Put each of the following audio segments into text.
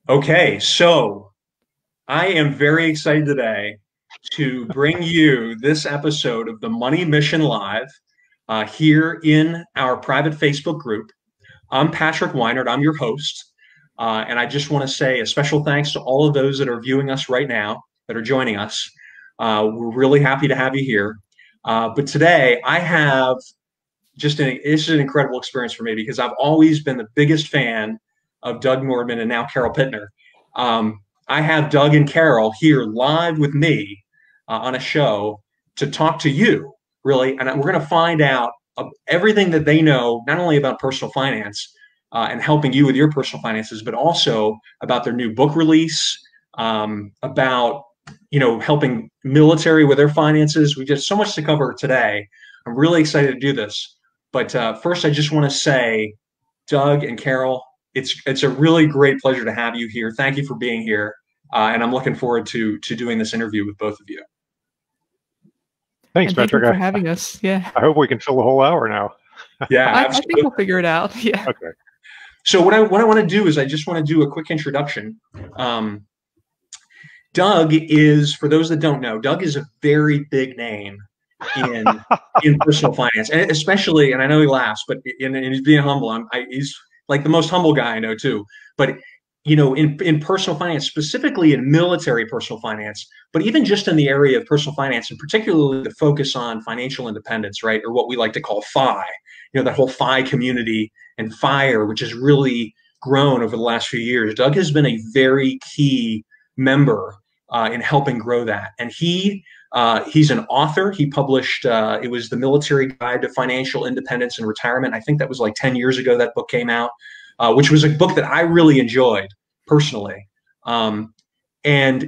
Okay, so I am very excited today to bring you this episode of the Money Mission Live here in our private Facebook group. I'm Patrick Weinert, I'm your host. And I just want to say a special thanks to all of those that are viewing us right now, that are joining us. We're really happy to have you here. But today I have this is an incredible experience for me because I've always been the biggest fan of Doug Nordman and now Carol Pittner. I have Doug and Carol here live with me on a show to talk to you, really, and we're going to find out everything that they know, not only about personal finance and helping you with your personal finances, but also about their new book release, about helping military with their finances. We got so much to cover today. I'm really excited to do this. But first, I just want to say, Doug and Carol, it's a really great pleasure to have you here. Thank you for being here, and I'm looking forward to doing this interview with both of you. Thanks, and thank you Patrick. for having us. Yeah. I hope we can fill the whole hour now. Yeah, I think we'll figure it out. Yeah. Okay. So what I want to do is I just want to do a quick introduction. Doug is, for those that don't know, Doug is a very big name in personal finance, and especially, and I know he laughs, but and he's being humble. He's like the most humble guy I know too. But in personal finance, specifically in military personal finance, but even just in the area of personal finance, and particularly the focus on financial independence, right, or what we like to call FI. That whole FI community and FIRE, which has really grown over the last few years. Doug has been a very key member in helping grow that, and he's an author. He published, it was The Military Guide to Financial Independence and Retirement. I think that was like 10 years ago that book came out, which was a book that I really enjoyed personally. And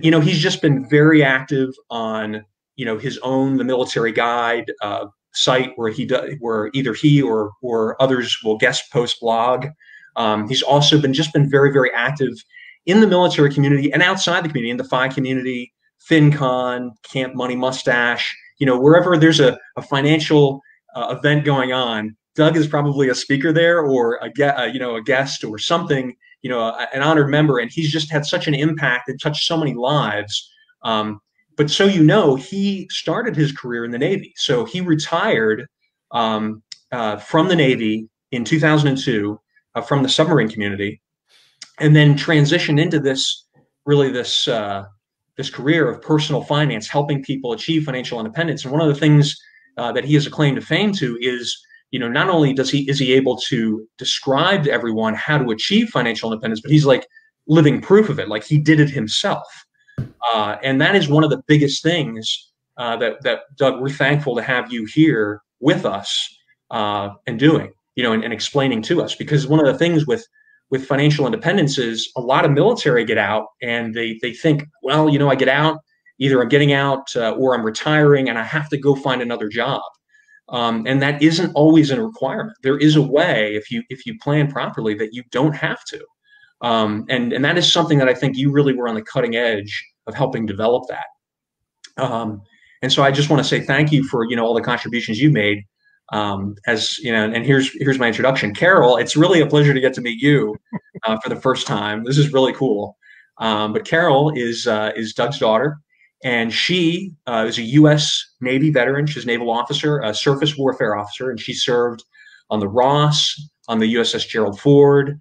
he's just been very active on, his own The Military Guide site where either he or others will guest post blog. He's also been very, very active in the military community and outside the community, in the FI community, FinCon, Camp Money Mustache, wherever there's a financial event going on, Doug is probably a speaker there or a guest or something, an honored member. And he's just had such an impact and touched so many lives. But he started his career in the Navy. So he retired from the Navy in 2002 from the submarine community, and then transitioned into this career of personal finance, helping people achieve financial independence. And one of the things that he has a claim to fame to is, not only is he able to describe to everyone how to achieve financial independence, but he's like living proof of it. Like he did it himself. And that is one of the biggest things that Doug, we're thankful to have you here with us and doing, and explaining to us, because one of the things with financial independence is a lot of military get out and they think, well, I get out, either I'm getting out or I'm retiring and I have to go find another job. And that isn't always a requirement. There is a way, if you plan properly, that you don't have to. And that is something that I think you really were on the cutting edge of helping develop that. And so I just want to say thank you for, all the contributions you made. And here's my introduction. Carol, it's really a pleasure to get to meet you for the first time. This is really cool. But Carol is Doug's daughter, and she is a U.S. Navy veteran. She's a naval officer, a surface warfare officer, and she served on the Ross, on the USS Gerald Ford.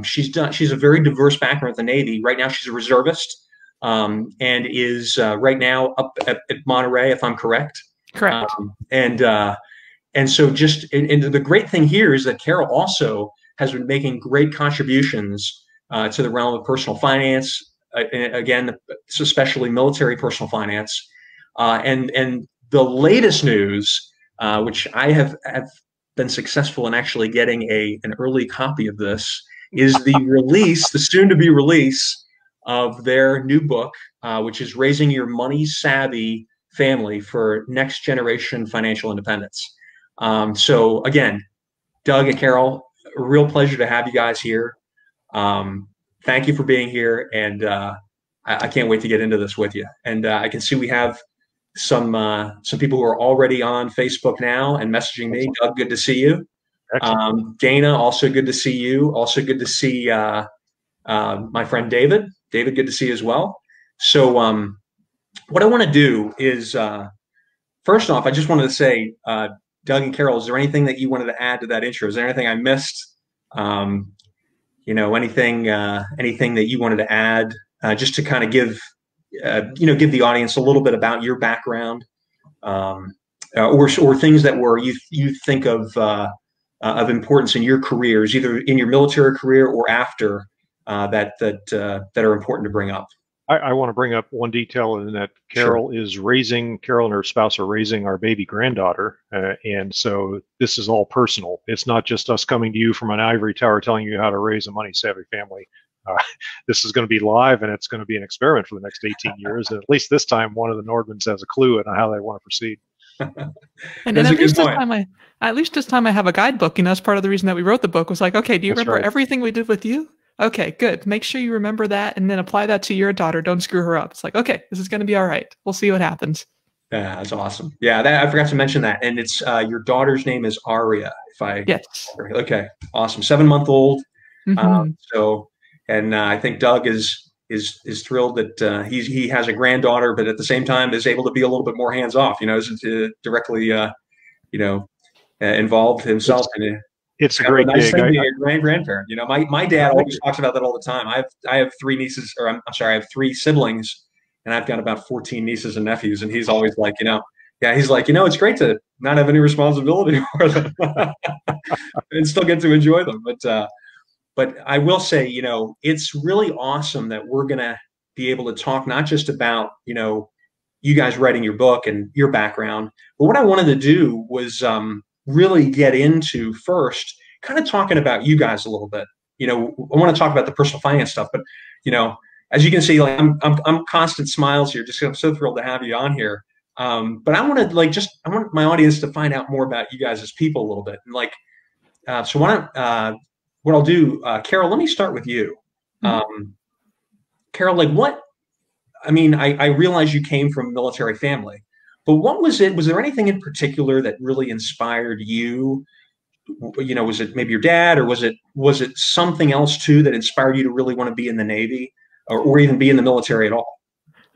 She's a very diverse background at the Navy. Right now, she's a reservist, and is right now up at Monterey, if I'm correct. Correct. And so and the great thing here is that Carol also has been making great contributions to the realm of personal finance, again, especially military personal finance. And the latest news, which I have been successful in actually getting an early copy of this, is the soon-to-be release of their new book, which is Raising Your Money Savvy Family for Next Generation Financial Independence. So again, Doug and Carol, a real pleasure to have you guys here. Thank you for being here, and I can't wait to get into this with you. And I can see we have some people who are already on Facebook now and messaging me. Doug, good to see you. Dana, also good to see you. Also good to see my friend David. David, good to see you as well. So what I want to do is, first off, I just wanted to say, Doug and Carol, is there anything that you wanted to add to that intro? Is there anything I missed? Anything that you wanted to add, just to kind of give the audience a little bit about your background, or things that were you think of importance in your careers, either in your military career or after, that are important to bring up. I want to bring up one detail in that Carol and her spouse are raising our baby granddaughter. And so this is all personal. It's not just us coming to you from an ivory tower telling you how to raise a money savvy family. This is going to be live, and it's going to be an experiment for the next 18 years. And at least this time, one of the Nordmans has a clue on how they want to proceed. And at least this time I have a guidebook. That's part of the reason that we wrote the book, was like, okay, do you remember everything we did with you? Okay, good. Make sure you remember that and then apply that to your daughter. Don't screw her up. It's like, okay, this is going to be all right. We'll see what happens. Yeah, that's awesome. Yeah, I forgot to mention that. And it's your daughter's name is Aria. Yes. Okay, awesome. 7-month-old. Mm-hmm. I think Doug is thrilled that he has a granddaughter, but at the same time is able to be a little bit more hands off. Is directly involved himself in it. It's a great nice gig. Thing being a grandparent. My dad always talks about that all the time. I have 3 nieces, or I'm sorry, I have 3 siblings, and I've got about 14 nieces and nephews, and he's always like, he's like, it's great to not have any responsibility for them and still get to enjoy them. But I will say, it's really awesome that we're gonna be able to talk not just about you guys writing your book and your background, but what I wanted to do was really get into first, kind of talking about you guys a little bit. I want to talk about the personal finance stuff, but as you can see, like I'm constant smiles here. I'm so thrilled to have you on here. But I want to I want my audience to find out more about you guys as people a little bit. And so what I'll do, Carol, let me start with you. Carol, I realize you came from a military family. But what was it? Was there anything in particular that really inspired you? Was it maybe your dad, or was it something else too that inspired you to really want to be in the Navy, or even be in the military at all?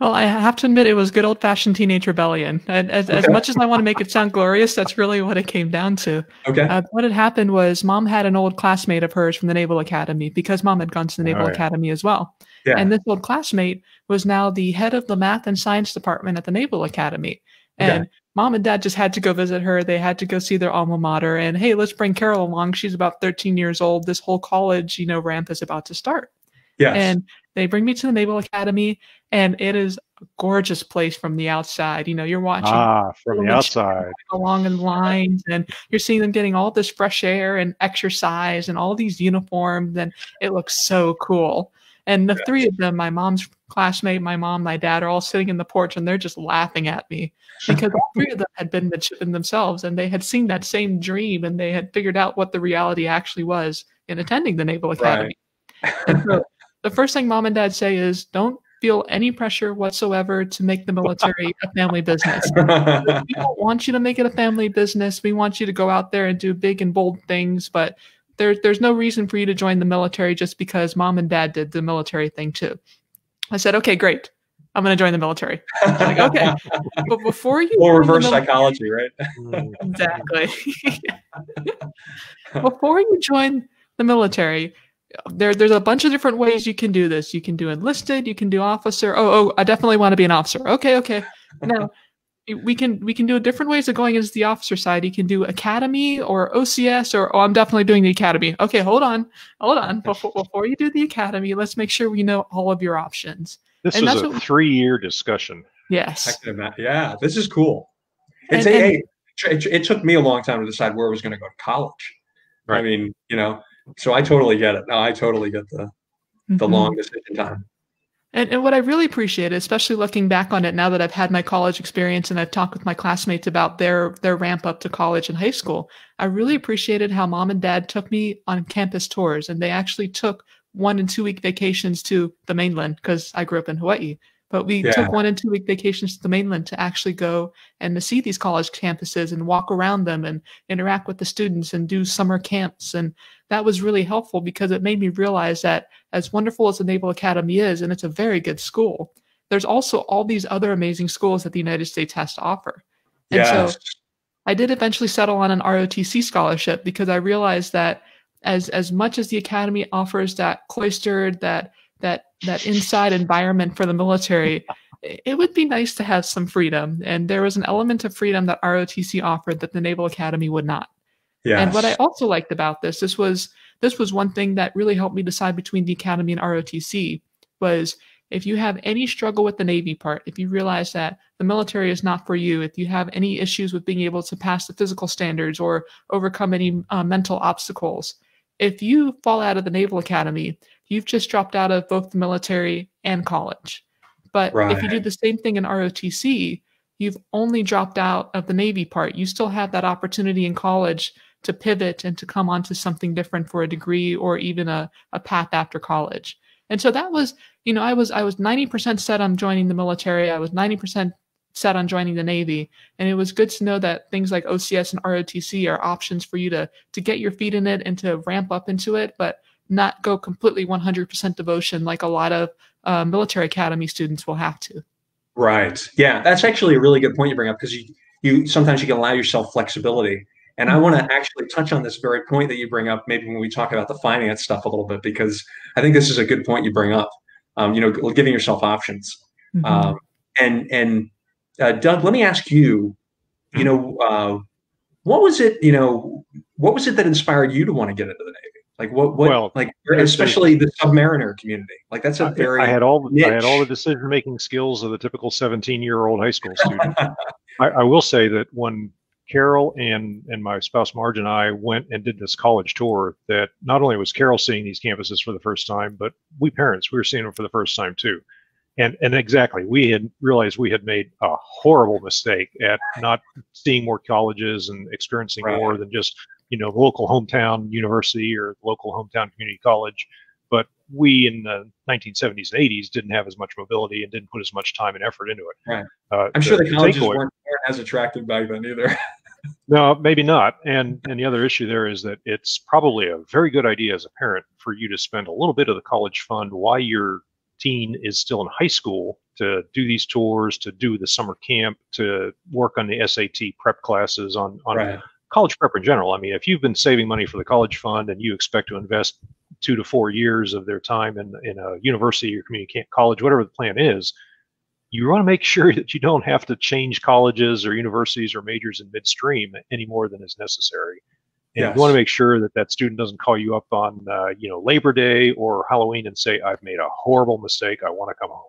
Well, I have to admit, it was good old-fashioned teenage rebellion. As much as I want to make it sound glorious, that's really what it came down to. Okay. What had happened was Mom had an old classmate of hers from the Naval Academy, because Mom had gone to the Naval Academy as well. Yeah. And this old classmate was now the head of the math and science department at the Naval Academy. And Mom and Dad just had to go visit her. They had to go see their alma mater. And hey, let's bring Carol along. She's about 13 years old. This whole college, ramp is about to start. Yes. And they bring me to the Naval Academy, and it is a gorgeous place from the outside. You're watching from the outside along in lines, and you're seeing them getting all this fresh air and exercise and all these uniforms, and it looks so cool. And the 3 of them, my mom's classmate, my mom, my dad, are all sitting in the porch, and they're just laughing at me, because all 3 of them had been midshipmen themselves, and they had seen that same dream, and they had figured out what the reality actually was in attending the Naval Academy. Right. And so the first thing Mom and Dad say is, don't feel any pressure whatsoever to make the military a family business. We don't want you to make it a family business. We want you to go out there and do big and bold things, but there's no reason for you to join the military just because Mom and Dad did the military thing too. I said, okay, great. I'm going to join the military. Like, okay. But before you... Or reverse psychology, right? Exactly. Before you join the military, there's a bunch of different ways you can do this. You can do enlisted, you can do officer. Oh, I definitely want to be an officer. Okay. Now, we can do different ways of going into the officer side. You can do academy or OCS, or I'm definitely doing the academy. Okay, hold on. Before you do the academy, let's make sure we know all of your options. This was a 3-year discussion. Yes. Yeah, this is cool. It took me a long time to decide where I was going to go to college. Right. I mean, so I totally get it. No, I totally get the long decision time. And what I really appreciate, especially looking back on it now that I've had my college experience and I've talked with my classmates about their ramp up to college and high school, I really appreciated how Mom and Dad took me on campus tours, and they actually took 1- and 2-week vacations to the mainland, because I grew up in Hawaii. But we Yeah. took 1 and 2 week vacations to the mainland to actually go and to see these college campuses and walk around them and interact with the students and do summer camps. And that was really helpful because it made me realize that as wonderful as the Naval Academy is, and it's a very good school, there's also all these other amazing schools that the United States has to offer. And Yes. so I did eventually settle on an ROTC scholarship because I realized that as much as the academy offers that cloistered, that inside environment for the military, it would be nice to have some freedom. And there was an element of freedom that ROTC offered that the Naval Academy would not. Yes. And what I also liked about this was one thing that really helped me decide between the academy and ROTC was if you have any struggle with the Navy part, if you realize that the military is not for you, if you have any issues with being able to pass the physical standards or overcome any mental obstacles, if you fall out of the Naval Academy, you've just dropped out of both the military and college. But if you do the same thing in ROTC, you've only dropped out of the Navy part. You still have that opportunity in college to pivot and to come onto something different for a degree or even a path after college. And so that was, I was 90% set on joining the military. I was 90% set on joining the Navy. And it was good to know that things like OCS and ROTC are options for you to get your feet in it and to ramp up into it, but not go completely 100% devotion like a lot of military academy students will have to. Right. Yeah, that's actually a really good point you bring up because you sometimes you can allow yourself flexibility. And I want to actually touch on this very point that you bring up, maybe when we talk about the finance stuff a little bit, because I think this is a good point you bring up. Giving yourself options. Mm-hmm. Doug, let me ask you. What was it? What was it that inspired you to want to get into the Navy? Like Well, especially the submariner community. Like that's a very I had all the decision-making skills of the typical 17-year-old high school student. I will say that when Carol and my spouse Marge and I went and did this college tour, that not only was Carol seeing these campuses for the first time, but we parents, we were seeing them for the first time too. And exactly, we had realized we had made a horrible mistake at not seeing more colleges and experiencing more than just, local hometown university or local hometown community college. But we in the 1970s and 80s didn't have as much mobility and didn't put as much time and effort into it. Right. I'm sure the colleges weren't as attractive back then either. No, maybe not. And the other issue there is that it's probably a very good idea as a parent for you to spend a little bit of the college fund while your teen is still in high school to do these tours, to do the summer camp, to work on the SAT prep classes, on college prep in general. I mean, if you've been saving money for the college fund and you expect to invest 2 to 4 years of their time in a university or community college, whatever the plan is, you want to make sure that you don't have to change colleges or universities or majors in midstream any more than is necessary. And you want to make sure that that student doesn't call you up on, Labor Day or Halloween and say, "I've made a horrible mistake. I want to come home."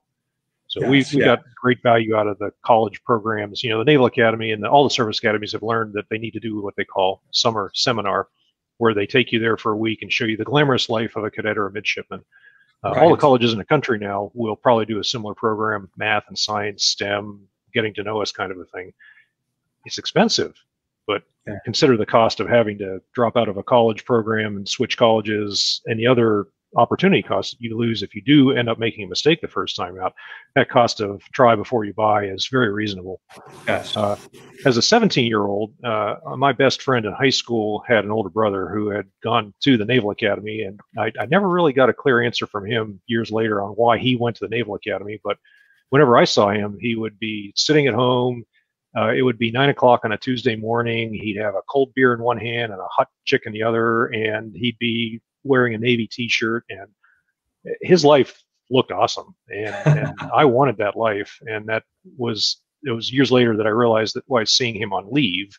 So we got great value out of the college programs. The Naval Academy and all the service academies have learned that they need to do what they call summer seminar, where they take you there for a week and show you the glamorous life of a cadet or a midshipman. All the colleges in the country now will probably do a similar program, math and science, STEM, getting to know us kind of a thing. It's expensive, but consider the cost of having to drop out of a college program and switch colleges and the other opportunity costs that you lose if you do end up making a mistake the first time out. That cost of try before you buy is very reasonable. Yes. As a 17-year-old, my best friend in high school had an older brother who had gone to the Naval Academy, and I never really got a clear answer from him years later on why he went to the Naval Academy. But whenever I saw him, he would be sitting at home. It would be 9 o'clock on a Tuesday morning. He'd have a cold beer in one hand and a hot chick in the other, and he'd be wearing a Navy T-shirt, and his life looked awesome. And I wanted that life. And it was years later that I realized that while I was seeing him on leave,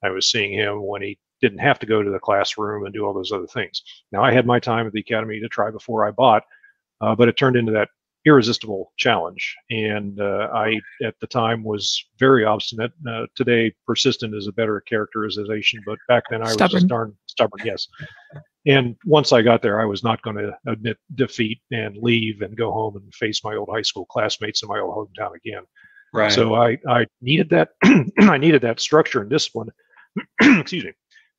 I was seeing him when he didn't have to go to the classroom and do all those other things. Now, I had my time at the academy to try before I bought, but it turned into that irresistible challenge. And I, at the time, was very obstinate. Today, persistent is a better characterization, but back then I was just darn stubborn, yes. And once I got there, I was not going to admit defeat and leave and go home and face my old high school classmates in my old hometown again. Right. So I needed that. I needed that structure and discipline. Excuse me.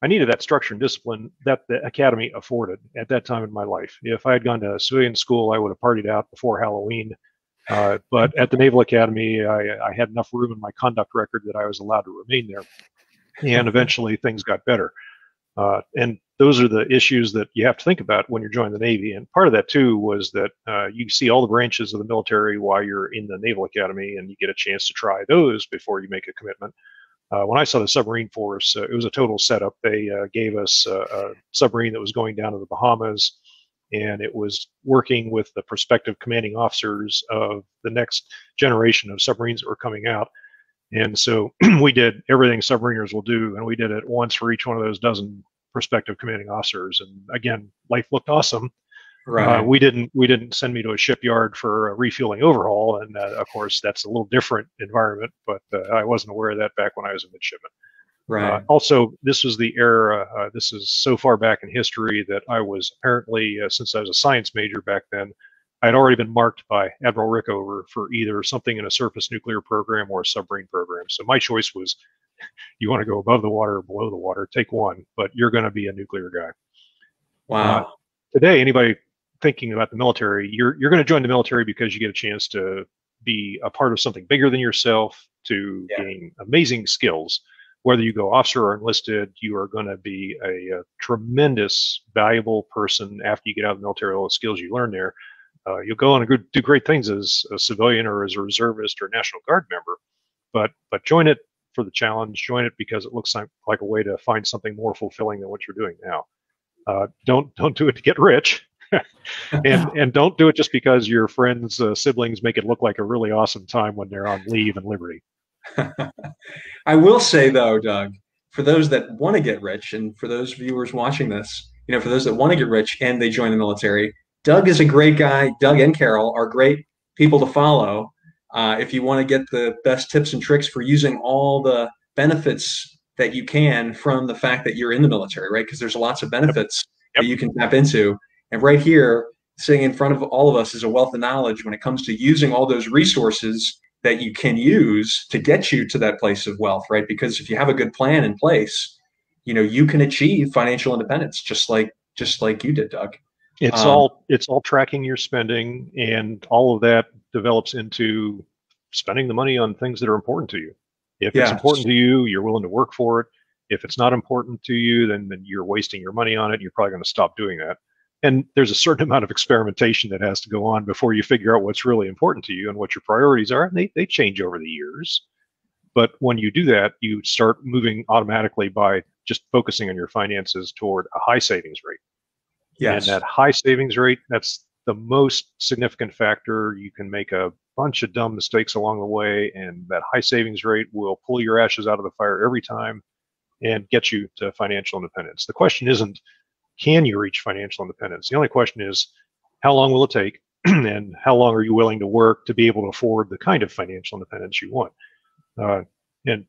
I needed that structure and discipline that the academy afforded at that time in my life. If I had gone to civilian school, I would have partied out before Halloween. But at the Naval Academy, I had enough room in my conduct record that I was allowed to remain there. And eventually things got better. And those are the issues that you have to think about when you're joining the Navy. And part of that, too, was that you see all the branches of the military while you're in the Naval Academy, and you get a chance to try those before you make a commitment. When I saw the submarine force, it was a total setup. They gave us a submarine that was going down to the Bahamas, and it was working with the prospective commanding officers of the next generation of submarines that were coming out. And so we did everything submariners will do, and we did it once for each one of those dozen prospective commanding officers. And again, life looked awesome. Right. We didn't send me to a shipyard for a refueling overhaul, and of course that's a little different environment. But I wasn't aware of that back when I was a midshipman. Right. Also, this was the era. This is so far back in history that I was apparently, since I was a science major back then, I had already been marked by Admiral Rickover for either something in a surface nuclear program or a submarine program. So my choice was, you want to go above the water or below the water, take one, but you're going to be a nuclear guy. Wow. Today, anybody thinking about the military, you're going to join the military because you get a chance to be a part of something bigger than yourself, to gain amazing skills. Whether you go officer or enlisted, you are going to be a tremendous, valuable person after you get out of the military, all the skills you learn there. You'll go on and do great things as a civilian or as a reservist or National Guard member, but join it for the challenge. Join it because it looks like a way to find something more fulfilling than what you're doing now. Don't do it to get rich, and don't do it just because your friends' siblings make it look like a really awesome time when they're on leave and liberty. I will say though, Doug, for those that want to get rich, and for those viewers watching this, for those that want to get rich and they join the military, Doug is a great guy. Doug and Carol are great people to follow. If you want to get the best tips and tricks for using all the benefits that you can from the fact that you're in the military, right? Because there's lots of benefits that you can tap into. And right here, sitting in front of all of us is a wealth of knowledge when it comes to using all those resources that you can use to get you to that place of wealth, right? Because if you have a good plan in place, you can achieve financial independence just like you did, Doug. It's all tracking your spending, and all of that develops into spending the money on things that are important to you. If it's important to you, you're willing to work for it. If it's not important to you, then you're wasting your money on it. You're probably going to stop doing that. And there's a certain amount of experimentation that has to go on before you figure out what's really important to you and what your priorities are. And they change over the years. But when you do that, you start moving automatically by just focusing on your finances toward a high savings rate. Yes. And that high savings rate, that's the most significant factor. You can make a bunch of dumb mistakes along the way, and that high savings rate will pull your ashes out of the fire every time and get you to financial independence. The question isn't, can you reach financial independence? The only question is, how long will it take, and how long are you willing to work to be able to afford the kind of financial independence you want? And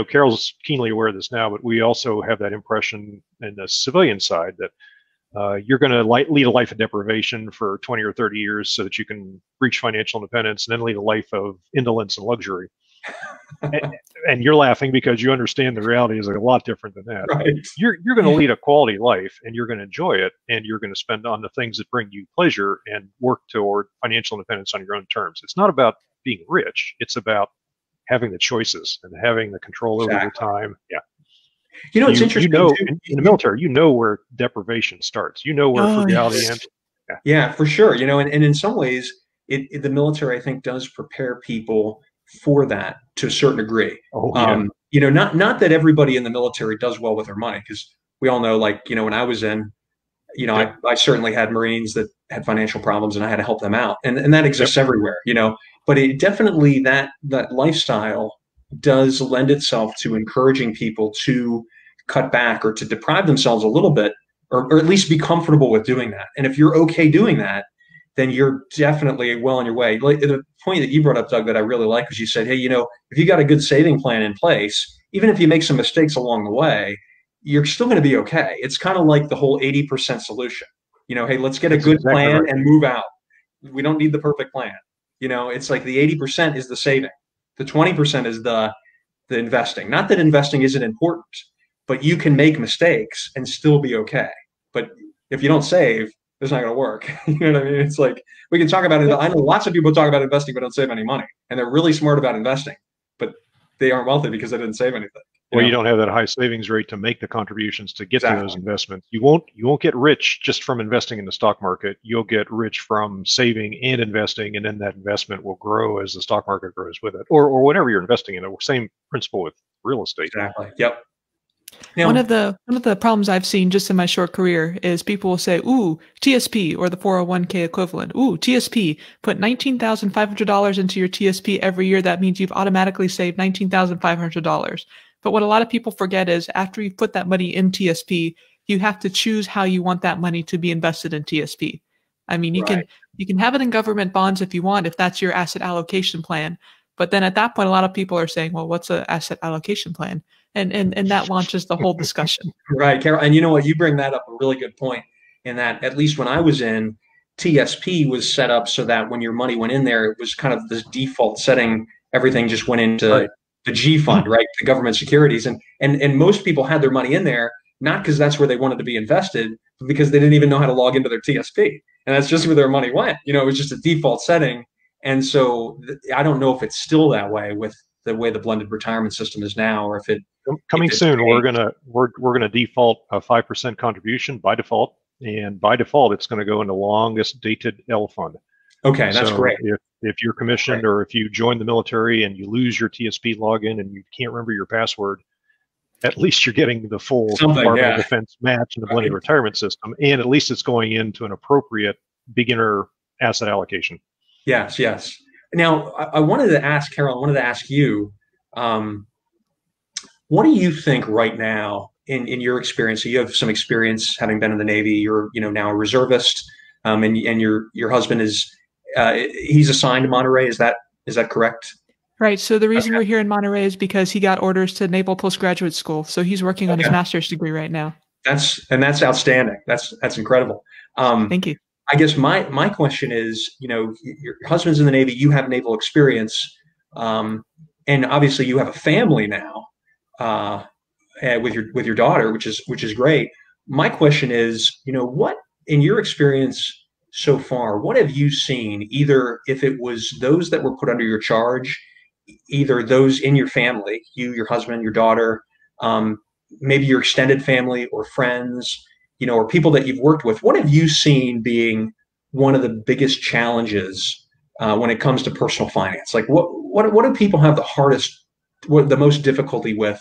Carol's keenly aware of this now, but we also have that impression in the civilian side that you're going to lead a life of deprivation for 20 or 30 years so that you can reach financial independence, and then lead a life of indolence and luxury. And you're laughing because you understand the reality is a lot different than that. Right. You're going to lead a quality life, and you're going to enjoy it, and you're going to spend on the things that bring you pleasure and work toward financial independence on your own terms. It's not about being rich. It's about having the choices and having the control over your time. Yeah. It's interesting. In the military, where deprivation starts. Where frugality ends. Yeah, for sure. And in some ways, the military, I think, does prepare people for that to a certain degree. Not that everybody in the military does well with their money, because we all know, when I was in, I certainly had Marines that had financial problems, and I had to help them out, and that exists everywhere. But it definitely, that lifestyle does lend itself to encouraging people to cut back or to deprive themselves a little bit, or at least be comfortable with doing that. And if you're okay doing that, then you're definitely well on your way. Like the point that you brought up, Doug, that I really like, was you said, hey, if you got a good saving plan in place, even if you make some mistakes along the way, you're still going to be okay. It's kind of like the whole 80% solution. Hey, let's get a good plan and move out. We don't need the perfect plan. It's like the 80% is the saving. The 20% is the investing. Not that investing isn't important, but you can make mistakes and still be okay. But if you don't save, it's not going to work. You know what I mean? It's like we can talk about it. I know lots of people talk about investing but don't save any money, and they're really smart about investing, but they aren't wealthy because they didn't save anything. Well, you don't have that high savings rate to make the contributions to get to those investments. You won't get rich just from investing in the stock market. You'll get rich from saving and investing, and then that investment will grow as the stock market grows with it, or whatever you're investing in. The same principle with real estate. Exactly. Yep. Now, one of the problems I've seen just in my short career is people will say, "Ooh, TSP," or the 401k equivalent. "Ooh, TSP, put $19,500 into your TSP every year. That means you've automatically saved $19,500." But what a lot of people forget is after you put that money in TSP, you have to choose how you want that money to be invested in TSP. I mean, you can have it in government bonds if you want, if that's your asset allocation plan. But then at that point, a lot of people are saying, well, what's an asset allocation plan? And that launches the whole discussion. Right, Carol. And you know what? You bring that up a really good point in that at least when I was in, TSP was set up so that when your money went in there, it was kind of this default setting. Everything just went into the G fund, right? The government securities. And most people had their money in there, not because that's where they wanted to be invested, but because they didn't even know how to log into their TSP. And that's just where their money went. You know, it was just a default setting. And so I don't know if it's still that way with the way the blended retirement system is now, or if it coming soon, we're gonna default a 5% contribution by default, and by default it's going to go into longest dated L fund. Okay, that's great. If you're commissioned or if you join the military and you lose your TSP login and you can't remember your password, at least you're getting the full Department of Defense match in the blended retirement system, and at least it's going into an appropriate beginner asset allocation. Yes, yes. Now, I wanted to ask, Carol, I wanted to ask you, what do you think right now in your experience? So you have some experience having been in the Navy. You're now a reservist, and your husband is he's assigned to Monterey. Is that correct? Right. So the reason we're here in Monterey is because he got orders to Naval Postgraduate School. So he's working on his master's degree right now. That's outstanding. That's incredible. Thank you. I guess my question is, your husband's in the Navy, you have naval experience, and obviously you have a family now with your daughter, which is great. My question is, what in your experience so far, what have you seen? Either if it was those that were put under your charge, either those in your family, you, your husband, your daughter, maybe your extended family or friends, or people that you've worked with. What have you seen being one of the biggest challenges when it comes to personal finance? Like what do people have the most difficulty with,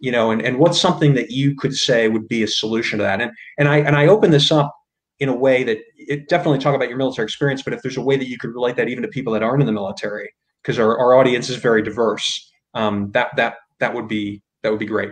and what's something that you could say would be a solution to that? And I open this up in a way that it definitely talk about your military experience, but if there's a way that you could relate that even to people that aren't in the military, because our audience is very diverse, that would be great.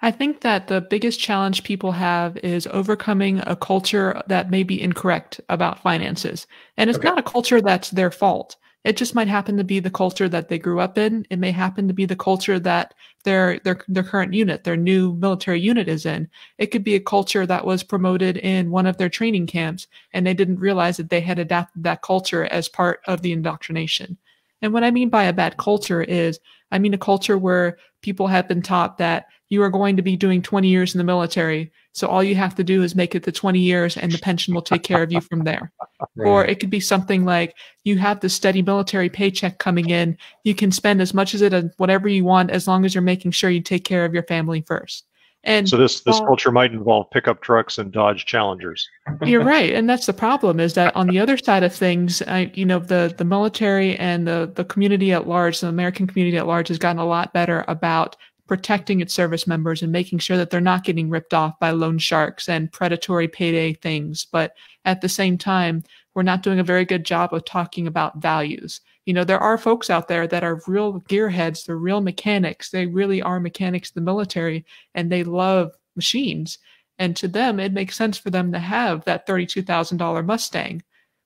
I think that the biggest challenge people have is overcoming a culture that may be incorrect about finances. And it's not a culture that's their fault. It just might happen to be the culture that they grew up in. It may happen to be the culture that their current unit, their new military unit is in. It could be a culture that was promoted in one of their training camps, and they didn't realize that they had adapted that culture as part of the indoctrination. And what I mean by a bad culture is, I mean a culture where people have been taught that you are going to be doing 20 years in the military, so all you have to do is make it to 20 years and the pension will take care of you from there. Right. Or it could be something like you have the steady military paycheck coming in, you can spend as much as whatever you want as long as you're making sure you take care of your family first. And so this culture might involve pickup trucks and Dodge Challengers. You're right, and that's the problem. Is that on the other side of things, the military and the community at large, the American community at large, has gotten a lot better about protecting its service members and making sure that they're not getting ripped off by loan sharks and predatory payday things. But at the same time, we're not doing a very good job of talking about values. There are folks out there that are real gearheads, they're real mechanics. They really are mechanics in the military, and they love machines. And to them, it makes sense for them to have that $32,000 Mustang.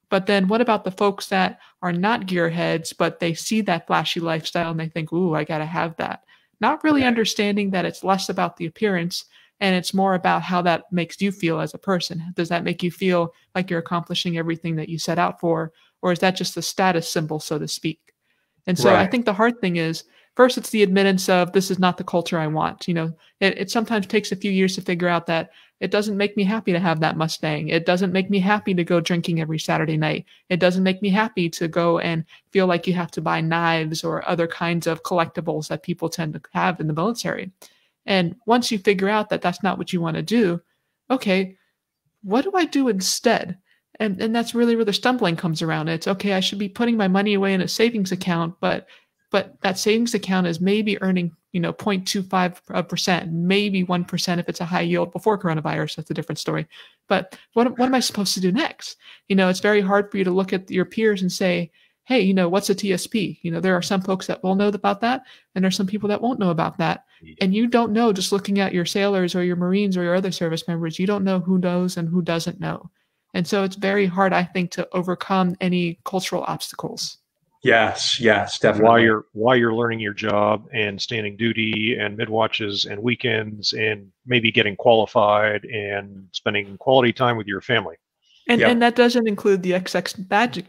But then what about the folks that are not gearheads, but they see that flashy lifestyle and they think, ooh, I got to have that. Not really understanding that it's less about the appearance and it's more about how that makes you feel as a person. Does that make you feel like you're accomplishing everything that you set out for? Or is that just a status symbol, so to speak? And so I think the hard thing is, first, it's the admittance of this is not the culture I want. It sometimes takes a few years to figure out that It doesn't make me happy to have that Mustang. It doesn't make me happy to go drinking every Saturday night. It doesn't make me happy to go and feel like you have to buy knives or other kinds of collectibles that people tend to have in the military. And once you figure out that that's not what you want to do, okay, what do I do instead? And that's really where the stumbling comes around. It's okay, I should be putting my money away in a savings account, but that savings account is maybe earning, 0.25%, maybe 1% if it's a high yield before coronavirus. That's a different story. But what am I supposed to do next? It's very hard for you to look at your peers and say, hey, what's a TSP? There are some folks that will know about that, and there's some people that won't know about that. And you don't know, just looking at your sailors or your Marines or your other service members, you don't know who knows and who doesn't know. And so it's very hard, I think, to overcome any cultural obstacles. Yes, definitely. While you're learning your job and standing duty and mid-watches and weekends and maybe getting qualified and spending quality time with your family. And that doesn't include the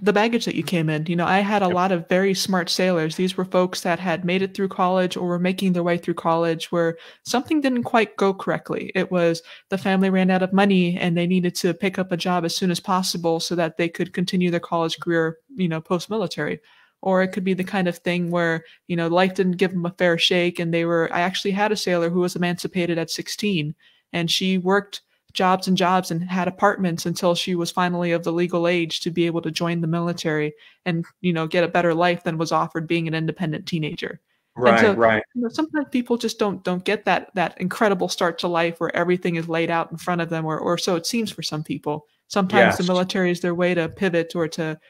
the baggage that you came in. I had a lot of very smart sailors. These were folks that had made it through college or were making their way through college where something didn't quite go correctly. It was the family ran out of money and they needed to pick up a job as soon as possible so that they could continue their college career, post-military. Or it could be the kind of thing where, life didn't give them a fair shake. And I actually had a sailor who was emancipated at 16, and she worked jobs and had apartments until she was finally of the legal age to be able to join the military and, get a better life than was offered being an independent teenager. Right. Sometimes people just don't get that incredible start to life where everything is laid out in front of them, or so it seems for some people. Sometimes the military is their way to pivot or to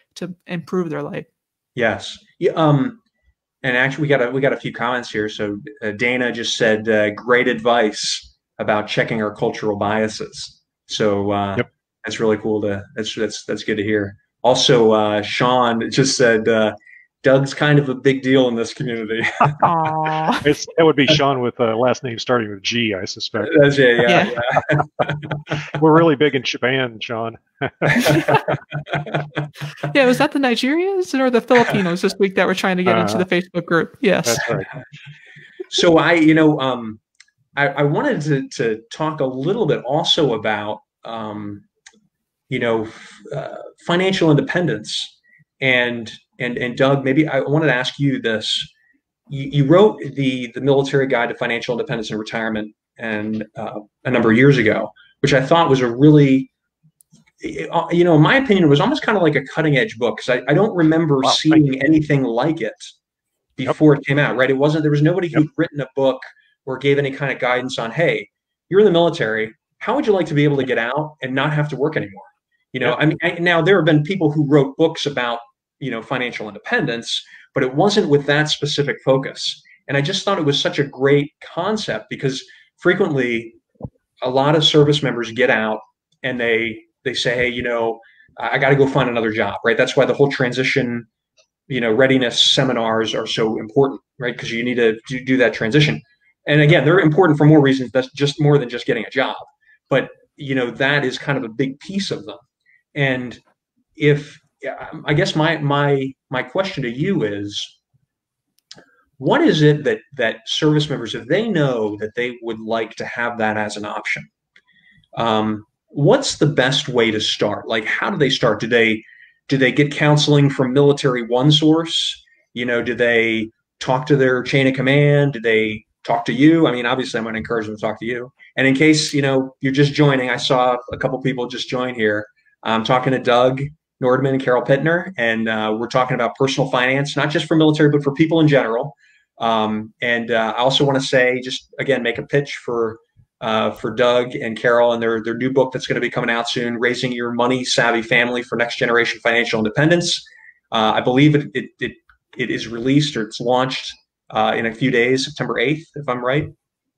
improve their life. Yes. Yeah, and actually, we got a few comments here. So Dana just said, "Great advice about checking our cultural biases." So that's really cool. That's good to hear. Also, Sean just said, "Doug's kind of a big deal in this community." That would be Sean with a last name starting with G, I suspect. That's yeah. We're really big in Japan, Sean. Yeah, was that the Nigerians or the Filipinos this week that were trying to get into the Facebook group? Yes. That's right. So I wanted to talk a little bit also about financial independence, and Doug, maybe I wanted to ask you this. You wrote the Military Guide to Financial Independence and Retirement and a number of years ago, which I thought was a really, in my opinion, it was almost kind of like a cutting edge book, because I don't remember seeing anything like it before it came out. Right? There was nobody who'd written a book or gave any kind of guidance on, hey, you're in the military, how would you like to be able to get out and not have to work anymore? Now there have been people who wrote books about, financial independence, but it wasn't with that specific focus. And I just thought it was such a great concept, because frequently a lot of service members get out and they say, hey, I got to go find another job, right? That's why the whole transition, readiness seminars are so important, right? Because you need to do that transition. And again, they're important for more reasons. That's just more than just getting a job. But, that is kind of a big piece of them. And I guess my question to you is, what is it that service members, if they know that they would like to have that as an option, what's the best way to start? Like, how do they start? Do they get counseling from Military One Source? Do they talk to their chain of command? Do they talk to you? I mean, obviously I'm going to encourage them to talk to you. And in case, you're just joining, I saw a couple people just join here. I'm talking to Doug Nordman and Carol Pittner, and we're talking about personal finance, not just for military, but for people in general. And I also want to say, just again, make a pitch for Doug and Carol and their new book that's going to be coming out soon, Raising Your Money Savvy Family for Next Generation Financial Independence. I believe it is released, or it's launched in a few days, September 8th, if I'm right.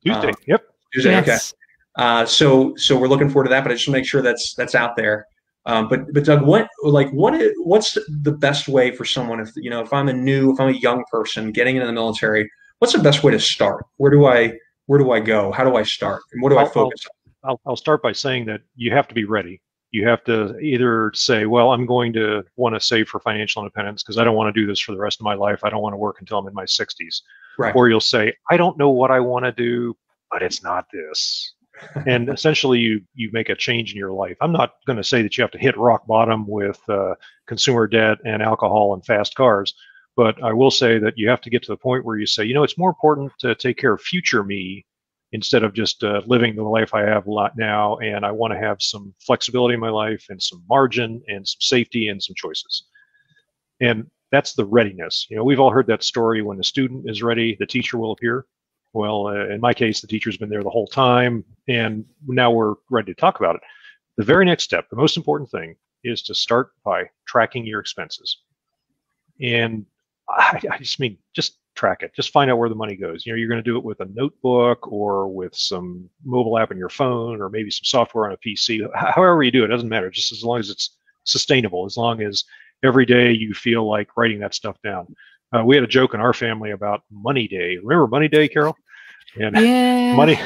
Tuesday. Yep. Tuesday. Yes. Okay. So we're looking forward to that, but I just want to make sure that's out there. But Doug, what's the best way for someone, if I'm a young person getting into the military, what's the best way to start? Where do I go? How do I start? And what do I focus on? I'll start by saying that you have to be ready. You have to either say, well, I'm going to want to save for financial independence because I don't want to do this for the rest of my life. I don't want to work until I'm in my 60s. Right. Or you'll say, I don't know what I want to do, but it's not this. And essentially you make a change in your life. I'm not going to say that you have to hit rock bottom with consumer debt and alcohol and fast cars, but I will say that you have to get to the point where you say, it's more important to take care of future me instead of just living the life I have a lot now. And I want to have some flexibility in my life and some margin and some safety and some choices. And that's the readiness. We've all heard that story: when the student is ready, the teacher will appear. Well, in my case, the teacher's been there the whole time, and now we're ready to talk about it. The very next step, the most important thing, is to start by tracking your expenses. And I just mean, just track it. Just find out where the money goes. You're going to do it with a notebook or with some mobile app on your phone or maybe some software on a PC. However you do it, doesn't matter, just as long as it's sustainable, as long as every day you feel like writing that stuff down. We had a joke in our family about Money Day. Remember Money Day, Carol? And Yeah.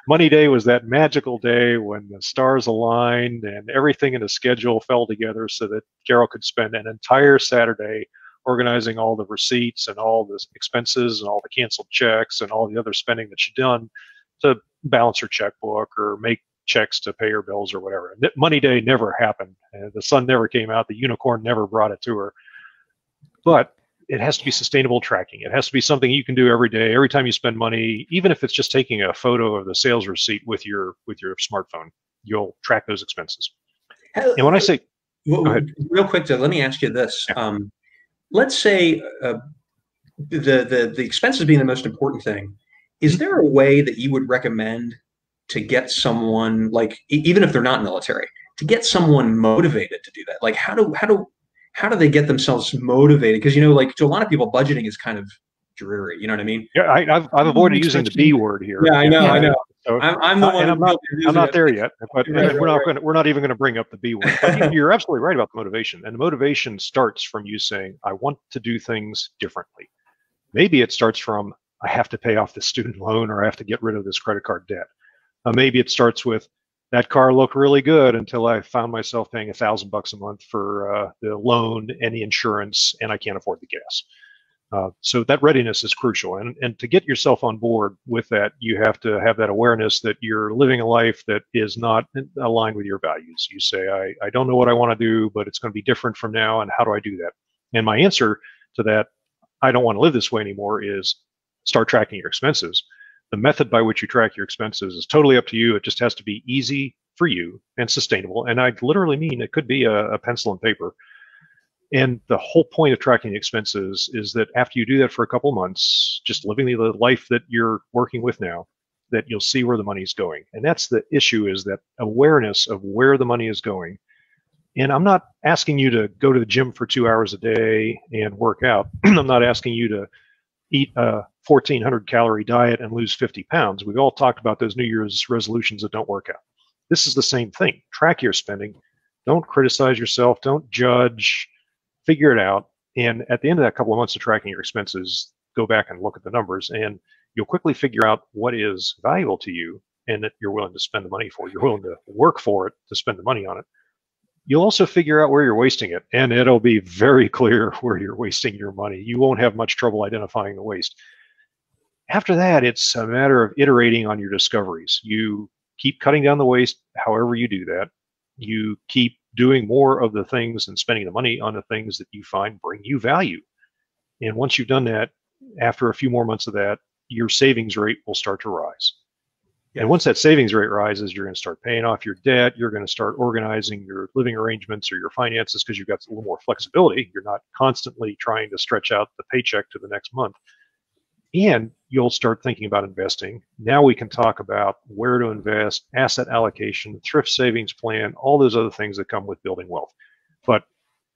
Money Day was that magical day when the stars aligned and everything in the schedule fell together so that Carol could spend an entire Saturday organizing all the receipts and all the expenses and all the canceled checks and all the other spending that she'd done to balance her checkbook or make checks to pay her bills or whatever. Money Day never happened. The sun never came out. The unicorn never brought it to her. But it has to be sustainable tracking. It has to be something you can do every day, every time you spend money, even if it's just taking a photo of the sales receipt with your smartphone. You'll track those expenses. And when I say, go ahead. Real quick, let me ask you this. Yeah. Let's say the expenses being the most important thing. Is there a way that you would recommend to get someone, like, even if they're not military, to get someone motivated to do that? Like, how do they get themselves motivated? Because, like, to a lot of people, budgeting is kind of dreary. You know what I mean? Yeah, I've avoided using the B word here. Yeah, I know. So, I'm the one. I'm not there yet, but we're not even going to bring up the B word. But you're absolutely right about the motivation, and the motivation starts from you saying, "I want to do things differently." Maybe it starts from, "I have to pay off this student loan, or I have to get rid of this credit card debt." Maybe it starts with, "That car looked really good until I found myself paying $1,000 a month for the loan and the insurance, and I can't afford the gas." So that readiness is crucial. And to get yourself on board with that, you have to have that awareness that you're living a life that is not aligned with your values. You say, I don't know what I want to do, but it's going to be different from now, and how do I do that? And my answer to that, I don't want to live this way anymore, is start tracking your expenses. The method by which you track your expenses is totally up to you. It just has to be easy for you and sustainable. And I literally mean it could be a pencil and paper. And the whole point of tracking expenses is that after you do that for a couple of months, just living the life that you're working with now, that you'll see where the money is going. And that's the issue, is that awareness of where the money is going. And I'm not asking you to go to the gym for 2 hours a day and work out. I'm not asking you to eat a 1,400 calorie diet and lose 50 pounds. We've all talked about those New Year's resolutions that don't work out. This is the same thing. Track your spending. Don't criticize yourself. Don't judge. Figure it out. And at the end of that couple of months of tracking your expenses, go back and look at the numbers, and you'll quickly figure out what is valuable to you and that you're willing to spend the money for. You're willing to work for it, to spend the money on it. You'll also figure out where you're wasting it, and it'll be very clear where you're wasting your money. You won't have much trouble identifying the waste. After that, it's a matter of iterating on your discoveries. You keep cutting down the waste however you do that. You keep doing more of the things and spending the money on the things that you find bring you value. And once you've done that, after a few more months of that, your savings rate will start to rise. And once that savings rate rises, you're going to start paying off your debt. You're going to start organizing your living arrangements or your finances because you've got a little more flexibility. You're not constantly trying to stretch out the paycheck to the next month. And you'll start thinking about investing. Now we can talk about where to invest, asset allocation, thrift savings plan, all those other things that come with building wealth. But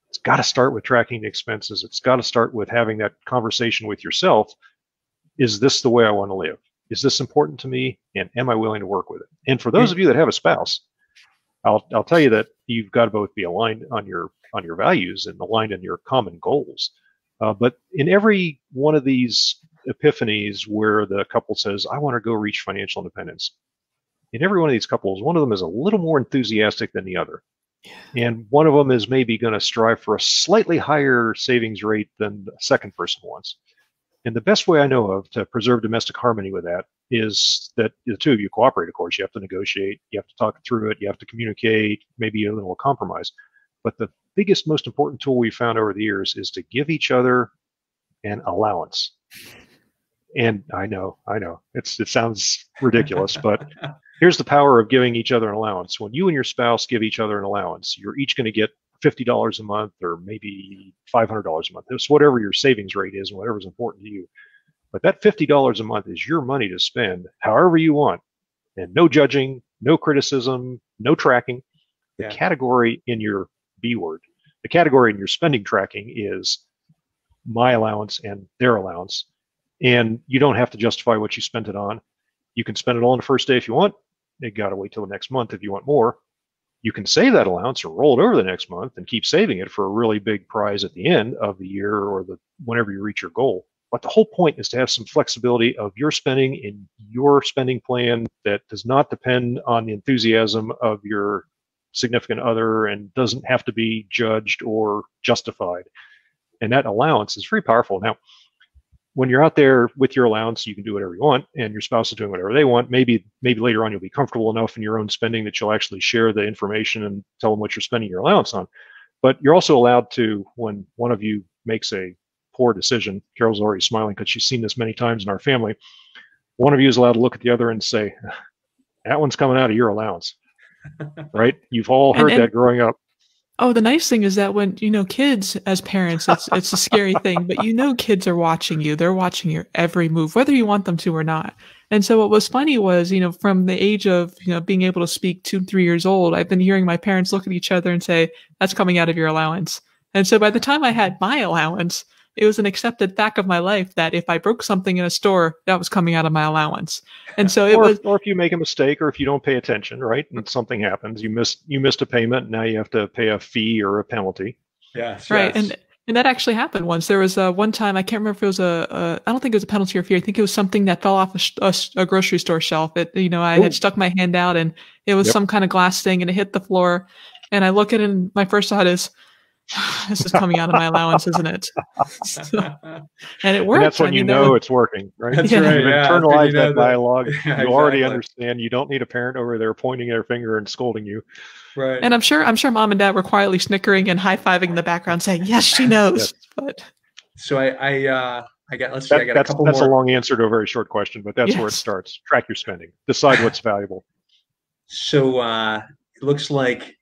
it's got to start with tracking the expenses. It's got to start with having that conversation with yourself. Is this the way I want to live? Is this important to me? And am I willing to work with it? And for those of you that have a spouse, I'll tell you that you've got to both be aligned on your values and aligned on your common goals. But in every one of these epiphanies where the couple says, I want to go reach financial independence, in every one of these couples, one of them is a little more enthusiastic than the other. And one of them is maybe going to strive for a slightly higher savings rate than the second person wants. And the best way I know of to preserve domestic harmony with that is that the two of you cooperate, of course. You have to negotiate, you have to talk through it, you have to communicate, maybe a little compromise. But the biggest, most important tool we've found over the years is to give each other an allowance. And I know, it sounds ridiculous, but here's the power of giving each other an allowance. When you and your spouse give each other an allowance, you're each going to get $50 a month or maybe $500 a month. It's whatever your savings rate is and whatever's important to you. But that $50 a month is your money to spend however you want, and no judging, no criticism, no tracking. The category in your B word, the category in your spending tracking is my allowance and their allowance. And you don't have to justify what you spent it on. You can spend it all on the first day if you want. You got to wait till the next month if you want more. You can save that allowance or roll it over the next month and keep saving it for a really big prize at the end of the year or whenever you reach your goal. But the whole point is to have some flexibility of your spending in your spending plan that does not depend on the enthusiasm of your significant other and doesn't have to be judged or justified. And that allowance is very powerful. Now, when you're out there with your allowance, you can do whatever you want, and your spouse is doing whatever they want. Maybe later on you'll be comfortable enough in your own spending that you'll actually share the information and tell them what you're spending your allowance on. But you're also allowed to, when one of you makes a poor decision, Carol's already smiling because she's seen this many times in our family, one of you is allowed to look at the other and say, that one's coming out of your allowance, right? You've all heard that growing up. Oh, the nice thing is that when, kids as parents, it's a scary thing, but kids are watching you. They're watching your every move, whether you want them to or not. And so what was funny was, from the age of, being able to speak 2-3 years old, I've been hearing my parents look at each other and say, that's coming out of your allowance. And so by the time I had my allowance, it was an accepted fact of my life that if I broke something in a store, that was coming out of my allowance. And so or if you make a mistake or if you don't pay attention, right, and something happens, you missed a payment, now you have to pay a fee or a penalty. Yes, right. Yes. And that actually happened once. There was one time, I can't remember if it was I don't think it was a penalty or fee. I think it was something that fell off a grocery store shelf. I had stuck my hand out and it was some kind of glass thing and it hit the floor. And I look at it and my first thought is, this is coming out of my allowance, isn't it? And it worked. And that's when you know it's working, right? That's right. You've internalized that dialogue. Yeah, you already understand. You don't need a parent over there pointing their finger and scolding you. Right. And I'm sure mom and dad were quietly snickering and high-fiving in the background saying, yes, she knows. Yes. But so I got a couple that's more. a long answer to a very short question, but that's where it starts. Track your spending. Decide what's valuable. So it looks like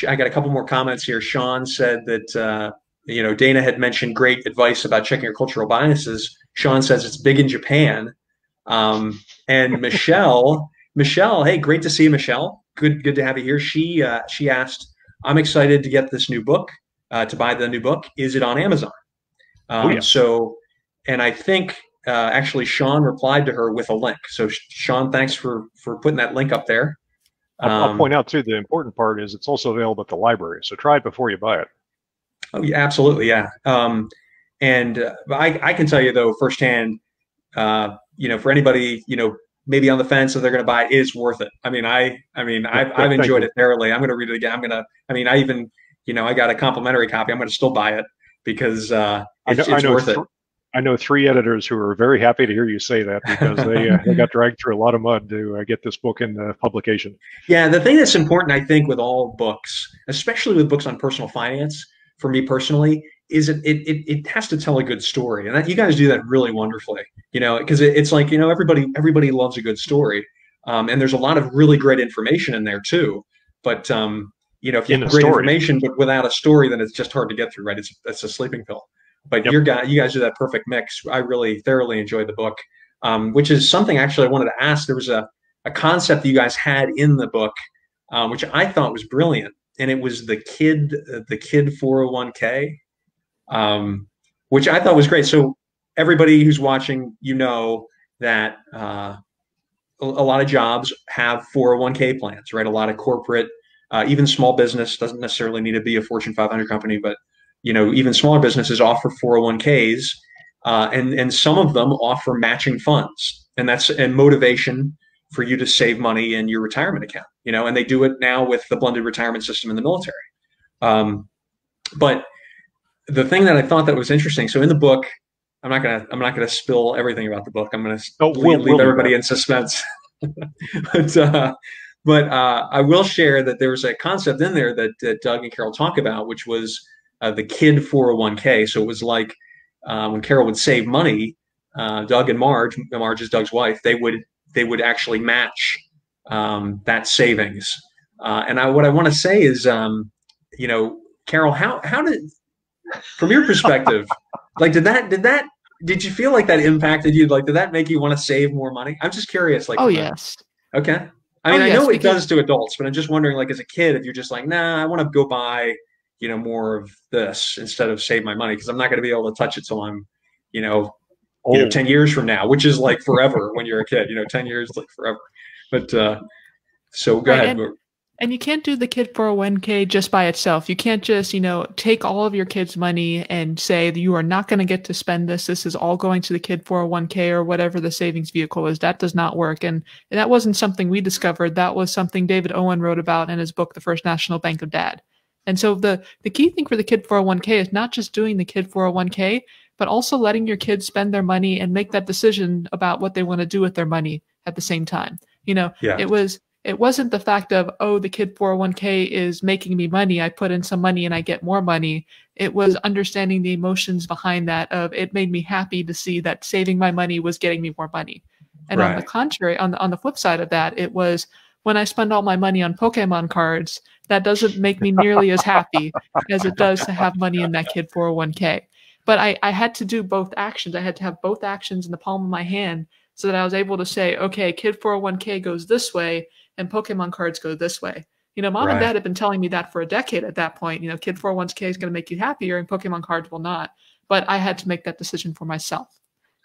I got a couple more comments here. Sean said that, Dana had mentioned great advice about checking your cultural biases. Sean says it's big in Japan. And Michelle, hey, great to see you, Michelle. Good to have you here. She asked, I'm excited to get this new book, to buy the new book. Is it on Amazon? So, and I think actually Sean replied to her with a link. So Sean, thanks for putting that link up there. I'll point out too, the important part is it's also available at the library. So try it before you buy it. Oh yeah, absolutely. Yeah. And I can tell you though, firsthand, for anybody, maybe on the fence if they're going to buy it, is worth it. I've enjoyed it thoroughly. I'm going to read it again. I got a complimentary copy. I'm going to still buy it because it's worth it. I know 3 editors who are very happy to hear you say that because they got dragged through a lot of mud to get this book in publication. Yeah, the thing that's important, I think, with all books, especially with books on personal finance, for me personally, is it has to tell a good story, and you guys do that really wonderfully. Because it's like everybody loves a good story, and there's a lot of really great information in there too. But if you have great information but without a story, then it's just hard to get through. Right? It's a sleeping pill. But you guys do that perfect mix. I really thoroughly enjoyed the book, which is something actually I wanted to ask. There was a concept that you guys had in the book, which I thought was brilliant, and it was the kid 401k, which I thought was great. So everybody who's watching, that a lot of jobs have 401k plans, right? A lot of corporate, even small business doesn't necessarily need to be a Fortune 500 company, but even smaller businesses offer 401ks, and some of them offer matching funds, and that's motivation for you to save money in your retirement account. And they do it now with the blended retirement system in the military. But the thing that I thought that was interesting, so in the book, I'm not gonna spill everything about the book. I'm gonna Oh, leave do everybody that. in suspense. But I will share that there was a concept in there that Doug and Carol talk about, which was the kid 401k. So it was like when Carol would save money, Doug and Marge is Doug's wife, they would actually match that savings. What I want to say is, you know, Carol, how did, from your perspective, like did you feel like that impacted you? Like, did that make you want to save more money? I'm just curious, like, Oh yes. okay. I Oh mean, I yes, know it because does to adults, but I'm just wondering, like, as a kid, if you're just like, nah, I want to go buy, you know, more of this instead of save my money because I'm not going to be able to touch it till I'm, you know, 10 years from now, which is like forever when you're a kid, 10 years is like forever. But so go right, ahead. and you can't do the kid 401k just by itself. You can't just, take all of your kids' money and say that you are not going to get to spend this. This is all going to the kid 401k or whatever the savings vehicle is. That does not work. And that wasn't something we discovered. That was something David Owen wrote about in his book, The First National Bank of Dad. And so the key thing for the kid 401k is not just doing the kid 401k, but also letting your kids spend their money and make that decision about what they want to do with their money at the same time. It wasn't the fact of, oh, the kid 401k is making me money. I put in some money and I get more money. It was understanding the emotions behind that of it made me happy to see that saving my money was getting me more money. And on the contrary, on the flip side of that, it was when I spend all my money on Pokemon cards, that doesn't make me nearly as happy as it does to have money in that kid 401k. But I had to do both actions. I had to have both actions in the palm of my hand so that I was able to say, okay, kid 401k goes this way and Pokemon cards go this way. Mom and dad had been telling me that for a decade at that point. Kid 401k is going to make you happier and Pokemon cards will not. But I had to make that decision for myself.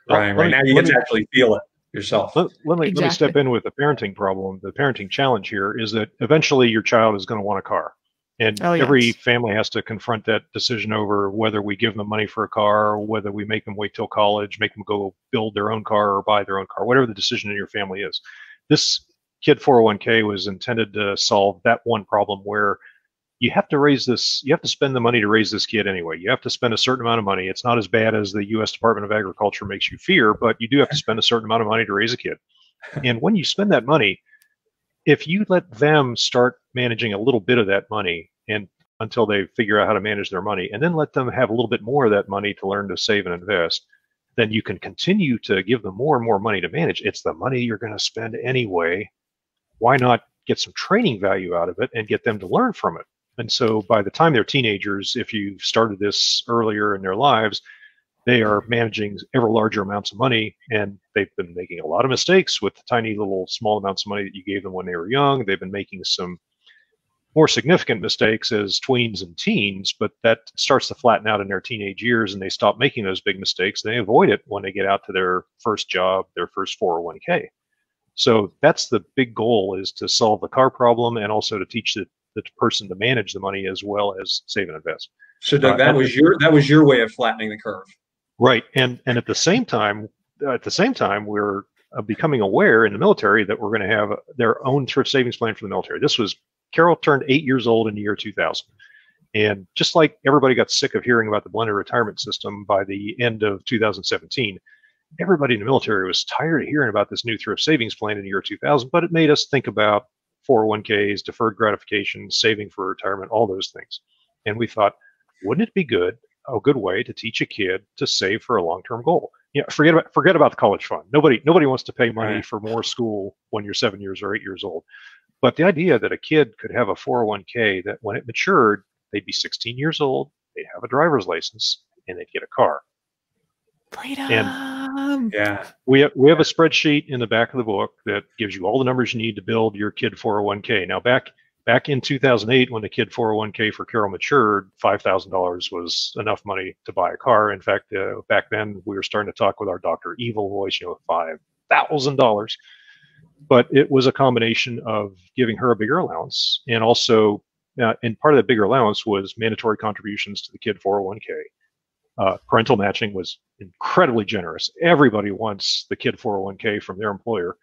Right. Now you get to actually feel it yourself. Let me step in with the parenting problem. The parenting challenge here is that eventually your child is going to want a car. And every family has to confront that decision over whether we give them money for a car, or whether we make them wait till college, make them go build their own car or buy their own car, whatever the decision in your family is. This kid 401k was intended to solve that one problem where you have to spend the money to raise this kid anyway. You have to spend a certain amount of money. It's not as bad as the U.S. Department of Agriculture makes you fear, but you do have to spend a certain amount of money to raise a kid. And when you spend that money, if you let them start managing a little bit of that money and until they figure out how to manage their money, and then let them have a little bit more of that money to learn to save and invest, then you can continue to give them more and more money to manage. It's the money you're going to spend anyway. Why not get some training value out of it and get them to learn from it? And so by the time they're teenagers, if you started this earlier in their lives, they are managing ever larger amounts of money, and they've been making a lot of mistakes with the tiny little small amounts of money that you gave them when they were young. They've been making some more significant mistakes as tweens and teens, but that starts to flatten out in their teenage years, and they stop making those big mistakes. They avoid it when they get out to their first job, their first 401k. So that's the big goal, is to solve the car problem and also to teach the person to manage the money as well as save and invest. So Doug, that was your way of flattening the curve. Right. And at the same time, we're becoming aware in the military that we're going to have their own thrift savings plan for the military. Carol turned 8 years old in the year 2000. And just like everybody got sick of hearing about the blended retirement system by the end of 2017, everybody in the military was tired of hearing about this new thrift savings plan in the year 2000, but it made us think about 401ks, deferred gratification, saving for retirement, all those things. And we thought, wouldn't it be a good way to teach a kid to save for a long-term goal? Forget about the college fund. Nobody wants to pay money for more school when you're 7 years or 8 years old. But the idea that a kid could have a 401k that when it matured, they'd be 16 years old, they'd have a driver's license, and they'd get a car. Freedom. And we have a spreadsheet in the back of the book that gives you all the numbers you need to build your kid 401k. Now, back in 2008, when the kid 401k for Carol matured, $5,000 was enough money to buy a car. In fact, back then we were starting to talk with our Dr. Evil voice, $5,000. But it was a combination of giving her a bigger allowance, and also, and part of that bigger allowance was mandatory contributions to the kid 401k. Parental matching was incredibly generous. Everybody wants the kid 401k from their employer.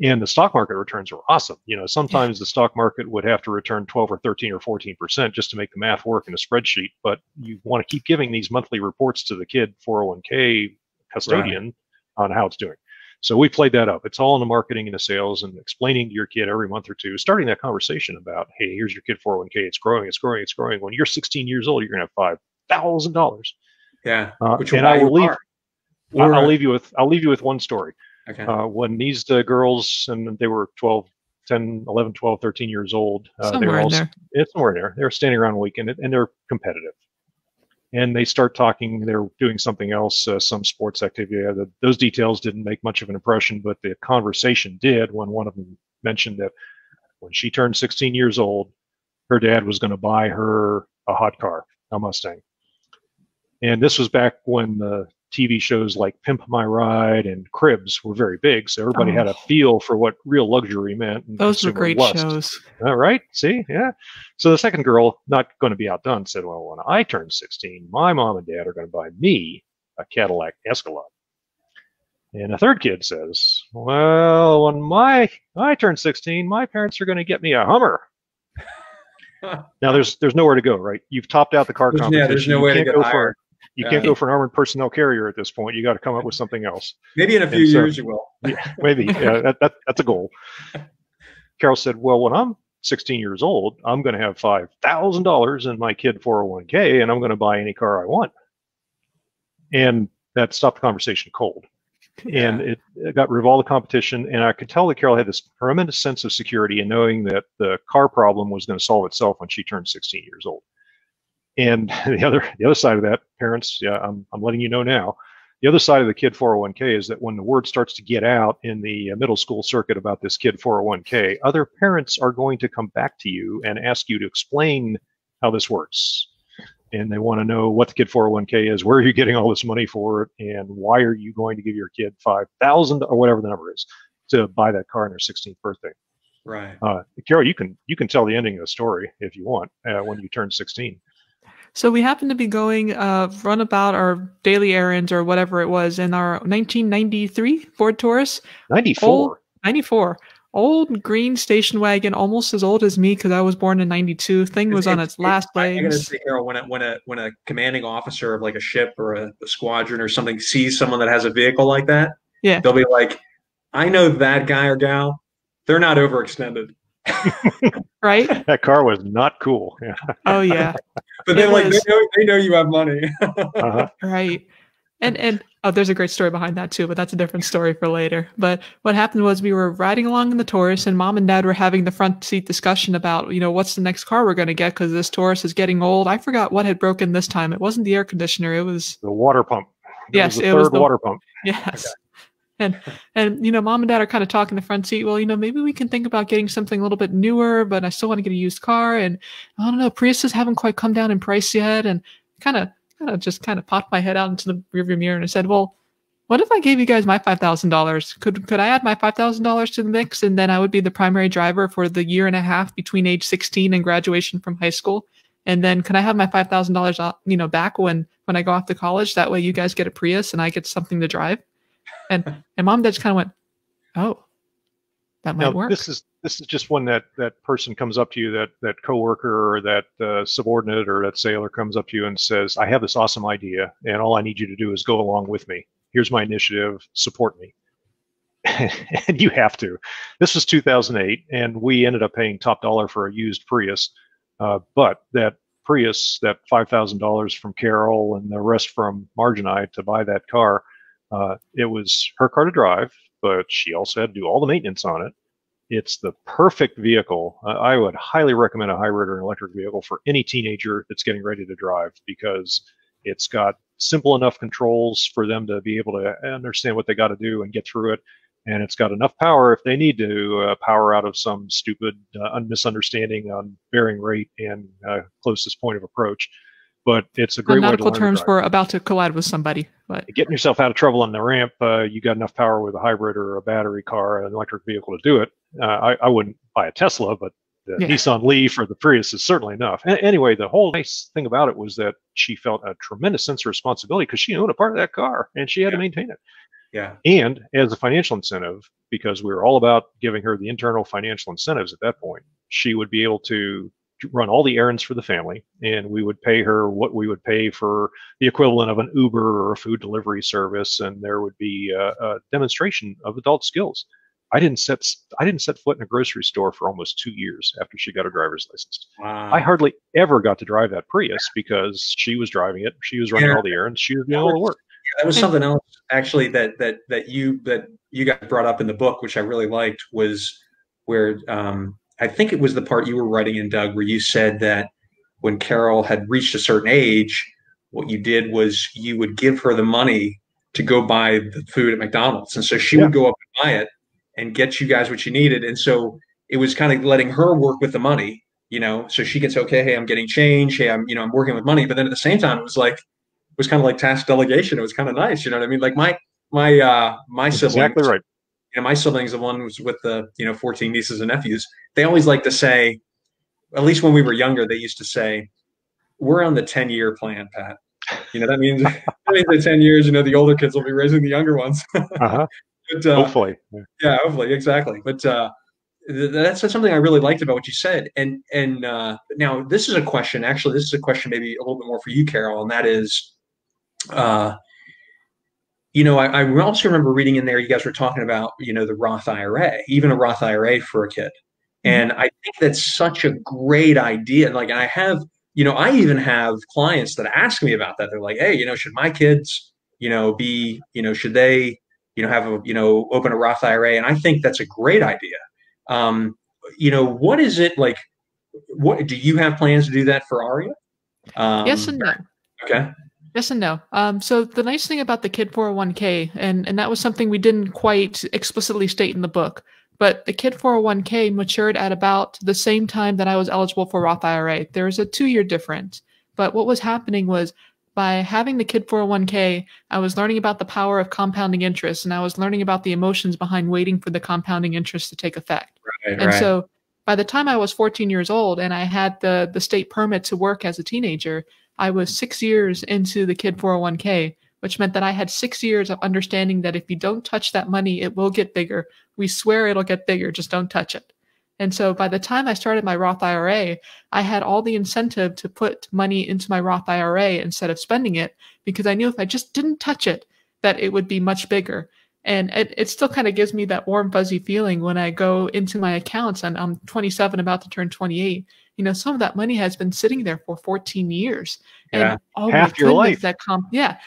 And the stock market returns are awesome. Sometimes the stock market would have to return 12 or 13 or 14% just to make the math work in a spreadsheet. But you want to keep giving these monthly reports to the kid 401k custodian on how it's doing. So we played that up. It's all in the marketing and the sales and explaining to your kid every month or two, starting that conversation about, hey, here's your kid 401k. It's growing, it's growing, it's growing. When you're 16 years old, you're going to have $5,000. Yeah. And I will leave. I'll leave you with one story. Okay. When these girls, and they were 12, 10, 11, 12, 13 years old. Somewhere in there. It's somewhere in there. They're standing around a weekend, and they're competitive. And they start talking. They're doing something else, some sports activity. Those details didn't make much of an impression, but the conversation did when one of them mentioned that when she turned 16 years old, her dad was going to buy her a hot car, a Mustang. And this was back when the TV shows like Pimp My Ride and Cribs were very big, so everybody had a feel for what real luxury meant. And those were great shows. All right, see, yeah. So the second girl, not going to be outdone, said, well, when I turn 16, my mom and dad are going to buy me a Cadillac Escalade. And a third kid says, well, when I turn 16, my parents are going to get me a Hummer. Now, there's nowhere to go, right? You've topped out the car competition. Yeah, there's no way to get higher. You can't go for an armored personnel carrier at this point. You got to come up with something else. Maybe in a few years you will. Yeah, maybe. Yeah, that's a goal. Carol said, well, when I'm 16 years old, I'm going to have $5,000 in my kid 401k, and I'm going to buy any car I want. And that stopped the conversation cold. Yeah. And it got rid of all the competition. And I could tell that Carol had this tremendous sense of security in knowing that the car problem was going to solve itself when she turned 16 years old. And the other side of that, parents, yeah, I'm letting you know now, the other side of the kid 401k is that when the word starts to get out in the middle school circuit about this kid 401k, other parents are going to come back to you and ask you to explain how this works. And they want to know what the kid 401k is, where are you getting all this money for it, and why are you going to give your kid $5,000 or whatever the number is to buy that car on their 16th birthday. Right. Carol, you can tell the ending of the story if you want when you turn 16. So we happened to be going run about our daily errands or whatever it was in our 1993 Ford Taurus. 94. Old green station wagon, almost as old as me because I was born in 92. Thing was on its last legs. I gotta say, Carol, when a commanding officer of like a ship or a squadron or something sees someone that has a vehicle like that, yeah, they'll be like, I know that guy or gal. They're not overextended. Right? That car was not cool. Yeah. Oh yeah. But then they know you have money. Right. And there's a great story behind that too, but that's a different story for later. But what happened was we were riding along in the Taurus and mom and dad were having the front seat discussion about, what's the next car we're going to get because this Taurus is getting old. I forgot what had broken this time. It wasn't the air conditioner. It was the water pump. Yes, it was the water pump. Yes. Okay. And mom and dad are kind of talking in the front seat. Well, maybe we can think about getting something a little bit newer, but I still want to get a used car. And I don't know, Priuses haven't quite come down in price yet. And kind of popped my head out into the rearview mirror and I said, well, what if I gave you guys my $5,000? Could I add my $5,000 to the mix? And then I would be the primary driver for the year and a half between age 16 and graduation from high school. And then can I have my $5,000, back when I go off to college? That way you guys get a Prius and I get something to drive. And mom and dad just kind of went, oh, that might work. This is just when that person comes up to you, that coworker or that subordinate or that sailor comes up to you and says, I have this awesome idea and all I need you to do is go along with me. Here's my initiative, support me. And you have to. This was 2008 and we ended up paying top dollar for a used Prius. But that Prius, that $5,000 from Carol and the rest from Marge and I to buy that car, it was her car to drive, but she also had to do all the maintenance on it. It's the perfect vehicle. I would highly recommend a hybrid or an electric vehicle for any teenager that's getting ready to drive because it's got simple enough controls for them to be able to understand what they got to do and get through it. And it's got enough power if they need to power out of some stupid misunderstanding on bearing rate and closest point of approach. But it's a great way to learn nautical terms for about to collide with somebody. But getting yourself out of trouble on the ramp, you got enough power with a hybrid or a battery car, an electric vehicle to do it. I wouldn't buy a Tesla, but the Nissan Leaf or the Prius is certainly enough. Anyway, the whole nice thing about it was that she felt a tremendous sense of responsibility because she owned a part of that car and she had to maintain it. Yeah. And as a financial incentive, because we were all about giving her the internal financial incentives at that point, she would be able to run all the errands for the family, and we would pay her what we would pay for the equivalent of an Uber or a food delivery service, and there would be a demonstration of adult skills. I didn't set foot in a grocery store for almost 2 years after she got her driver's license. Wow. I hardly ever got to drive that Prius because she was driving it. She was running all the errands. She was doing all the work. That was something else actually that you guys brought up in the book, which I really liked, was where I think it was the part you were writing in, Doug, where you said that when Carol had reached a certain age, what you did was you would give her the money to go buy the food at McDonald's, and so she would go up and buy it and get you guys what you needed. And so it was kind of letting her work with the money, so she gets, okay, hey, I'm getting change. Hey, I'm working with money. But then at the same time, it was kind of like task delegation. It was kind of nice. You know what I mean? Like my siblings, exactly right. My siblings, the one was with the, 14 nieces and nephews. They always like to say, at least when we were younger, they used to say, we're on the 10-year plan, Pat. That means in 10 years, the older kids will be raising the younger ones. Uh-huh. But, hopefully. Yeah, hopefully. Exactly. But that's something I really liked about what you said. And now this is a question, actually, maybe a little bit more for you, Carol. And that is, I also remember reading in there, you guys were talking about, the Roth IRA, even a Roth IRA for a kid. And I think that's such a great idea. And I have, I even have clients that ask me about that. They're like, hey, should my kids, be, should they, have open a Roth IRA? And I think that's a great idea. What is it like? What do you have plans to do that for Aria? Yes and no. Okay. Yes and no. So the nice thing about the Kid 401k, and that was something we didn't quite explicitly state in the book, but the Kid 401k matured at about the same time that I was eligible for Roth IRA. There was a 2-year difference. But what was happening was, by having the Kid 401k, I was learning about the power of compounding interest, and I was learning about the emotions behind waiting for the compounding interest to take effect. Right. So by the time I was 14 years old and I had the state permit to work as a teenager, I was 6 years into the Kid 401k, which meant that I had 6 years of understanding that if you don't touch that money, it will get bigger. We swear it'll get bigger, just don't touch it. And so by the time I started my Roth IRA, I had all the incentive to put money into my Roth IRA instead of spending it, because I knew if I just didn't touch it, that it would be much bigger. And it still kind of gives me that warm, fuzzy feeling when I go into my accounts, and I'm 27, about to turn 28. Some of that money has been sitting there for 14 years. Yeah. And half your life.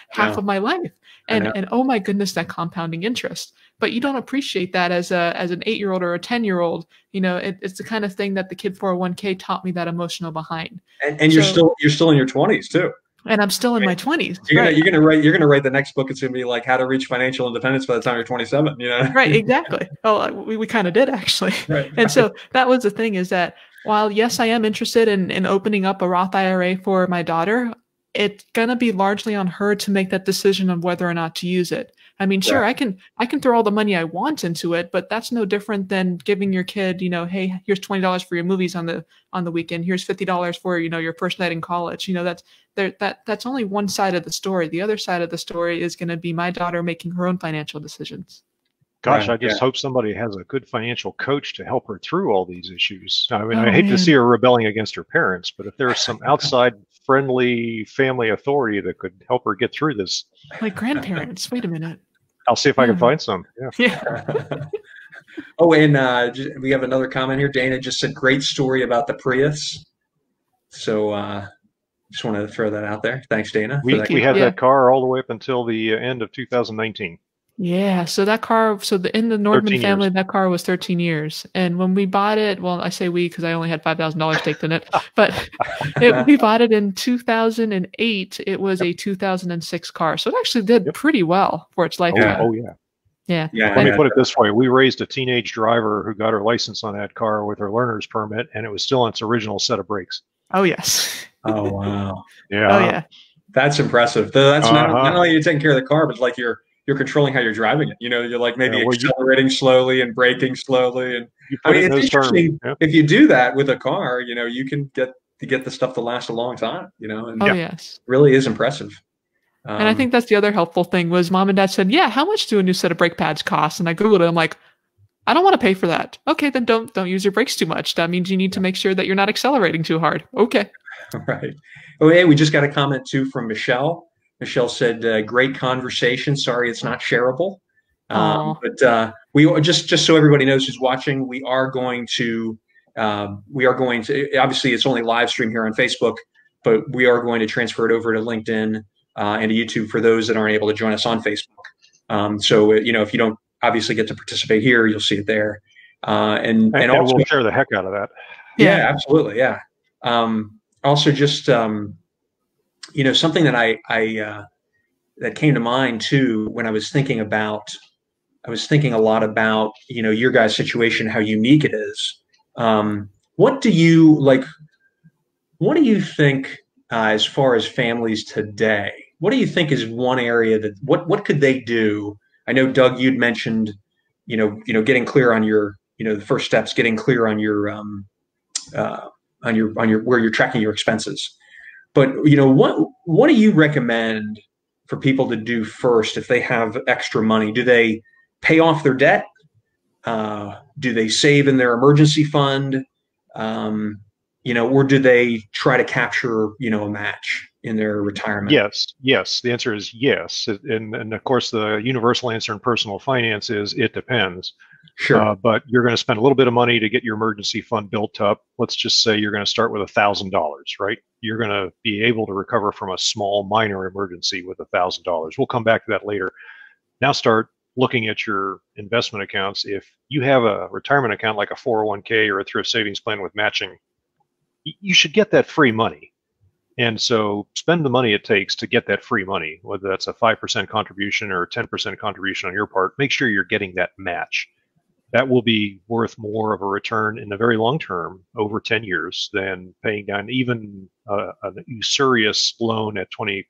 Half of my life. And oh my goodness, that compounding interest. But you don't appreciate that as an 8-year-old or a 10-year-old. It's the kind of thing that the Kid 401k taught me that emotional behind. And you're still in your 20s too. And I'm still in my 20s. You're gonna write the next book. It's gonna be like How to Reach Financial Independence by the time you're 27. Right, exactly. Oh, we kind of did actually. Right. And so that was the thing, is that while yes, I am interested in opening up a Roth IRA for my daughter, it's gonna be largely on her to make that decision on whether or not to use it. I mean, sure, I can throw all the money I want into it, but that's no different than giving your kid, hey, here's $20 for your movies on the weekend. Here's $50 for your first night in college. That's only one side of the story. The other side of the story is going to be my daughter making her own financial decisions. Gosh, I just hope somebody has a good financial coach to help her through all these issues. I mean, I hate to see her rebelling against her parents, but if there's some outside friendly family authority that could help her get through this. My grandparents, wait a minute. I'll see if I can find some. Yeah. Oh, and we have another comment here. Dana just said, great story about the Prius. So just wanted to throw that out there. Thanks, Dana. We had that car all the way up until the end of 2019. Yeah, so that car, in the Nordman family, that car was 13 years. And when we bought it, well, I say we because I only had $5,000 staked in it, but we bought it in 2008. It was a 2006 car. So it actually did pretty well for its lifetime. Oh, yeah. Yeah. Let me put it this way. We raised a teenage driver who got her license on that car with her learner's permit, and it was still on its original set of brakes. Oh, yes. Oh, wow. Yeah. Oh, yeah. That's impressive. That's not only you're taking care of the car, but it's like you're controlling how you're driving it. You're like maybe accelerating slowly and braking slowly. And I mean, it's interesting. If you do that with a car, you can get the stuff to last a long time, and yes. It really is impressive. And I think that's the other helpful thing was Mom and Dad said, yeah, how much do a new set of brake pads cost? And I Googled it. I'm like, I don't want to pay for that. Okay, then don't use your brakes too much. That means you need to make sure that you're not accelerating too hard. Okay. Right. Oh, hey, we just got a comment too from Michelle. Michelle said, "Great conversation. Sorry, it's not shareable." Oh. But we just so everybody knows who's watching, we are going to obviously it's only live stream here on Facebook, but we are going to transfer it over to LinkedIn and to YouTube for those that aren't able to join us on Facebook. So if you don't obviously get to participate here, you'll see it there. And also, we'll share the heck out of that. Yeah, absolutely. Yeah. Also, just something that that came to mind too when I was thinking a lot about your guys' situation, how unique it is. What do you think as far as families today? What do you think is one area that what could they do? I know, Doug, you'd mentioned getting clear on your the first steps, getting clear on your where you're tracking your expenses. But what do you recommend for people to do first if they have extra money? Do they pay off their debt? Do they save in their emergency fund? Or do they try to capture a match in their retirement? Yes. The answer is yes. And of course, the universal answer in personal finance is it depends. Sure. But you're going to spend a little bit of money to get your emergency fund built up. Let's just say you're going to start with $1,000, right? You're going to be able to recover from a small minor emergency with $1,000. We'll come back to that later. Now start looking at your investment accounts. If you have a retirement account like a 401k or a thrift savings plan with matching, you should get that free money. And so spend the money it takes to get that free money, whether that's a 5% contribution or a 10% contribution on your part. Make sure you're getting that match. That will be worth more of a return in the very long term, over 10 years, than paying down even an usurious loan at 28%.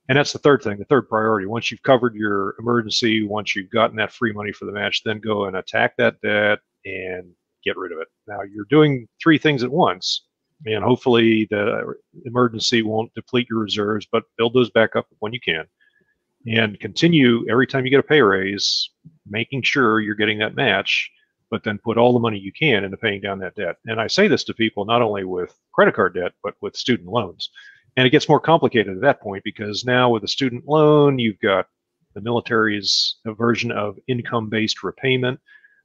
And that's the third thing, the third priority. Once you've covered your emergency, once you've gotten that free money for the match, then go and attack that debt and get rid of it. Now, you're doing three things at once, and hopefully the emergency won't deplete your reserves, but build those back up when you can. And continue every time you get a pay raise, making sure you're getting that match, but then put all the money you can into paying down that debt. And I say this to people not only with credit card debt, but with student loans. And it gets more complicated at that point, because now with a student loan, you've got the military's version of income-based repayment.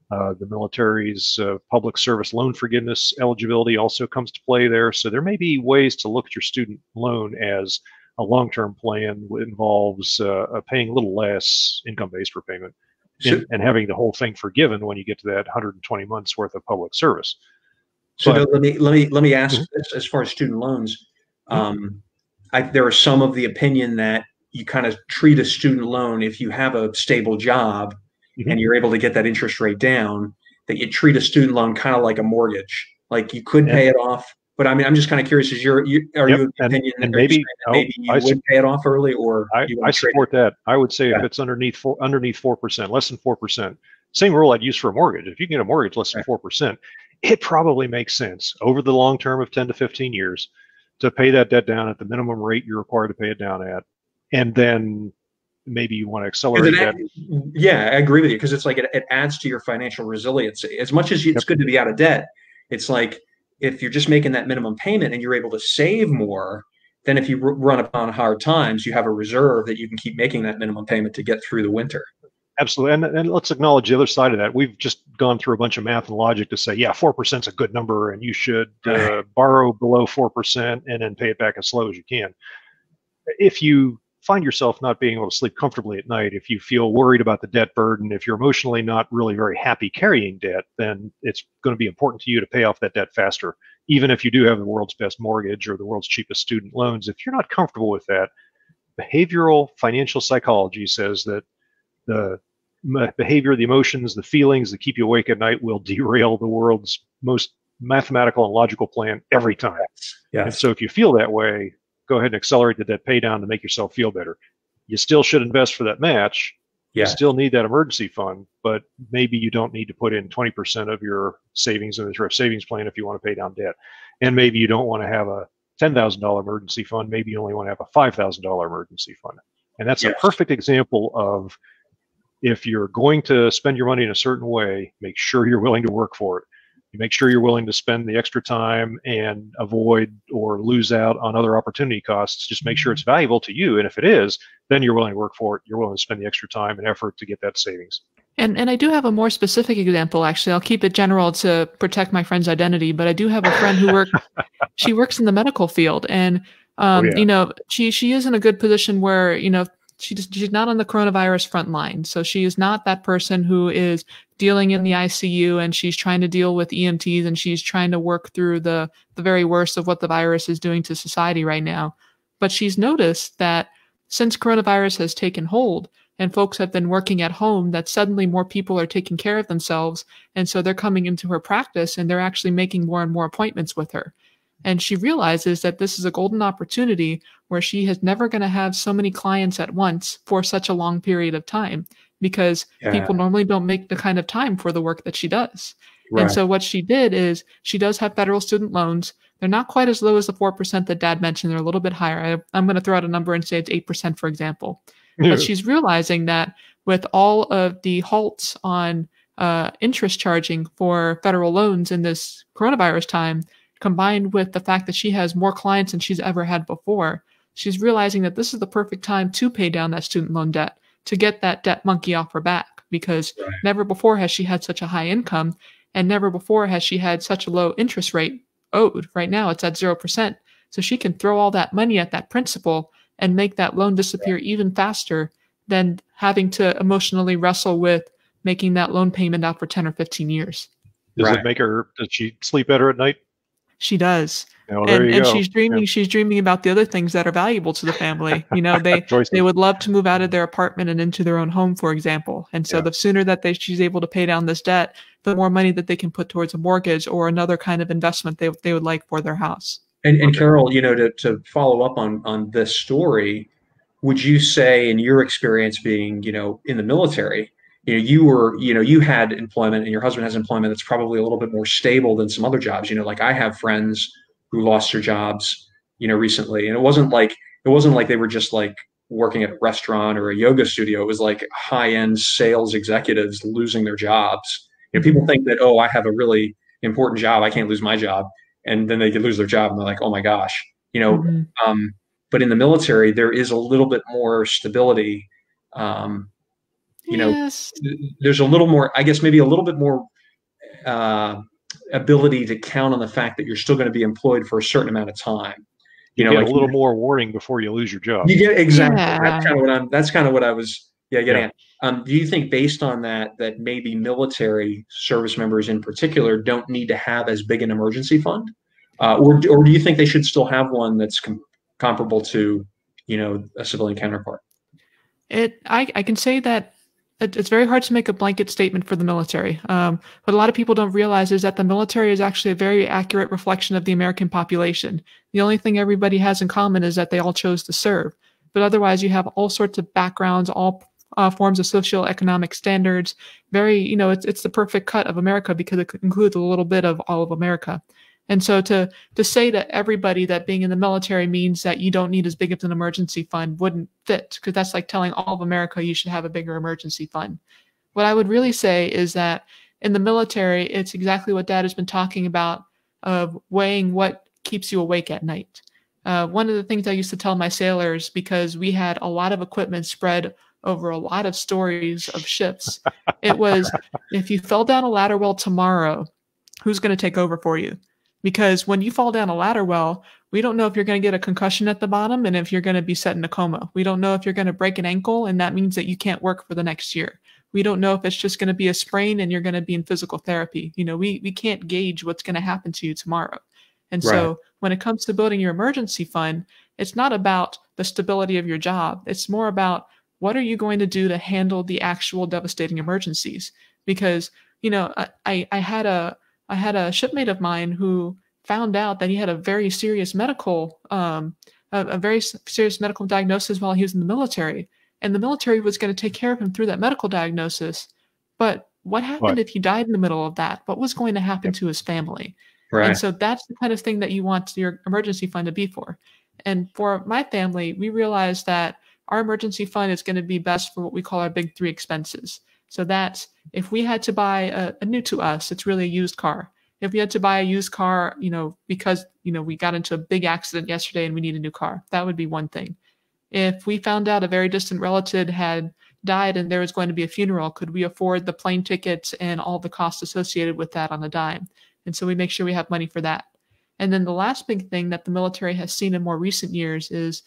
The military's public service loan forgiveness eligibility also comes to play there. So there may be ways to look at your student loan as a long-term plan that involves paying a little less income-based repayment and having the whole thing forgiven when you get to that 120 months worth of public service. So let me ask this, as far as student loans. There are some of the opinion that you kind of treat a student loan, if you have a stable job and you're able to get that interest rate down, that you treat a student loan kind of like a mortgage. Like you could pay it off. But I mean, I'm just kind of curious, are you of the opinion that maybe you would pay it off early, or I support that. I would say if it's underneath 4%, less than 4%, same rule I'd use for a mortgage. If you can get a mortgage less than 4%, it probably makes sense over the long term of 10 to 15 years to pay that debt down at the minimum rate you're required to pay it down at. And then maybe you want to accelerate that. Yeah, I agree with you, because it's like it adds to your financial resiliency. As much as it's good to be out of debt, it's like if you're just making that minimum payment and you're able to save more, then if you run upon hard times, you have a reserve that you can keep making that minimum payment to get through the winter. Absolutely. And let's acknowledge the other side of that. We've just gone through a bunch of math and logic to say, yeah, 4% is a good number and you should borrow below 4% and then pay it back as slow as you can. If you find yourself not being able to sleep comfortably at night, if you feel worried about the debt burden, if you're emotionally not really very happy carrying debt, then it's going to be important to you to pay off that debt faster. Even if you do have the world's best mortgage or the world's cheapest student loans, if you're not comfortable with that, behavioral financial psychology says that the behavior, the emotions, the feelings that keep you awake at night will derail the world's most mathematical and logical plan every time. And so if you feel that way, go ahead and accelerate the debt pay down to make yourself feel better. You still should invest for that match. You still need that emergency fund, but maybe you don't need to put in 20% of your savings in the thrift savings plan if you want to pay down debt. And maybe you don't want to have a $10,000 emergency fund. Maybe you only want to have a $5,000 emergency fund. And that's a perfect example of if you're going to spend your money in a certain way, make sure you're willing to work for it. You make sure you're willing to spend the extra time and avoid or lose out on other opportunity costs. Just make sure it's valuable to you. And if it is, then you're willing to work for it. You're willing to spend the extra time and effort to get that savings. And I do have a more specific example, actually. I'll keep it general to protect my friend's identity, but I do have a friend who she works in the medical field, and you know, she is in a good position where, you know, she's not on the coronavirus front line. So she is not that person who is dealing in the ICU and she's trying to deal with EMTs and she's trying to work through the very worst of what the virus is doing to society right now. But she's noticed that since coronavirus has taken hold and folks have been working at home, that suddenly more people are taking care of themselves. And so they're coming into her practice and they're actually making more and more appointments with her. And she realizes that this is a golden opportunity where she is never going to have so many clients at once for such a long period of time, because people normally don't make the kind of time for the work that she does. Right. And so what she did is she does have federal student loans. They're not quite as low as the 4% that Dad mentioned. They're a little bit higher. I'm going to throw out a number and say it's 8%, for example. Yeah. But she's realizing that with all of the halts on interest charging for federal loans in this coronavirus time, combined with the fact that she has more clients than she's ever had before, she's realizing that this is the perfect time to pay down that student loan debt, to get that debt monkey off her back, because never before has she had such a high income, and never before has she had such a low interest rate owed. Right now it's at 0%. So she can throw all that money at that principal and make that loan disappear even faster than having to emotionally wrestle with making that loan payment out for 10 or 15 years. Does she sleep better at night? She does. Oh, and she's dreaming about the other things that are valuable to the family. You know, they would love to move out of their apartment and into their own home, for example. And so the sooner that she's able to pay down this debt, the more money that they can put towards a mortgage or another kind of investment they would like for their house. And Carol, you know, to follow up on this story, would you say, in your experience being, you know, in the military, you had employment and your husband has employment that's probably a little bit more stable than some other jobs? You know, like I have friends who lost their jobs, you know, recently, and it wasn't like they were just like working at a restaurant or a yoga studio. It was like high-end sales executives losing their jobs. You know, people think that, oh, I have a really important job, I can't lose my job, and then they could lose their job and they're like, oh my gosh, you know. But in the military, there is a little bit more stability. You know, there's a little more, I guess, maybe a little bit more ability to count on the fact that you're still going to be employed for a certain amount of time. You know, like a little more warning before you lose your job. You get exactly. Yeah. That's kind of what I was getting at. Do you think, based on that maybe military service members in particular don't need to have as big an emergency fund, or do you think they should still have one that's comparable to, you know, a civilian counterpart? I can say that it's very hard to make a blanket statement for the military. What a lot of people don't realize is that the military is actually a very accurate reflection of the American population. The only thing everybody has in common is that they all chose to serve. But otherwise, you have all sorts of backgrounds, all forms of socioeconomic standards. Very, you know, it's the perfect cut of America because it includes a little bit of all of America. And so to say to everybody that being in the military means that you don't need as big of an emergency fund wouldn't fit, because that's like telling all of America you should have a bigger emergency fund. What I would really say is that in the military, it's exactly what Dad has been talking about, of weighing what keeps you awake at night. One of the things I used to tell my sailors, because we had a lot of equipment spread over a lot of stories of ships, it was, if you fell down a ladder well tomorrow, who's going to take over for you? Because when you fall down a ladder well, we don't know if you're going to get a concussion at the bottom and if you're going to be set in a coma. We don't know if you're going to break an ankle and that means that you can't work for the next year. We don't know if it's just going to be a sprain and you're going to be in physical therapy. You know, we can't gauge what's going to happen to you tomorrow. And so when it comes to building your emergency fund, it's not about the stability of your job. It's more about what are you going to do to handle the actual devastating emergencies? Because, you know, I had a shipmate of mine who found out that he had a very serious medical diagnosis while he was in the military, and the military was going to take care of him through that medical diagnosis. But what happened if he died in the middle of that? What was going to happen to his family? Right. And so that's the kind of thing that you want your emergency fund to be for. And for my family, we realized that our emergency fund is going to be best for what we call our big three expenses. So that's if we had to buy a new to us, it's really a used car. If we had to buy a used car, because, we got into a big accident yesterday and we need a new car, that would be one thing. If we found out a very distant relative had died and there was going to be a funeral, could we afford the plane tickets and all the costs associated with that on a dime? And so we make sure we have money for that. And then the last big thing that the military has seen in more recent years is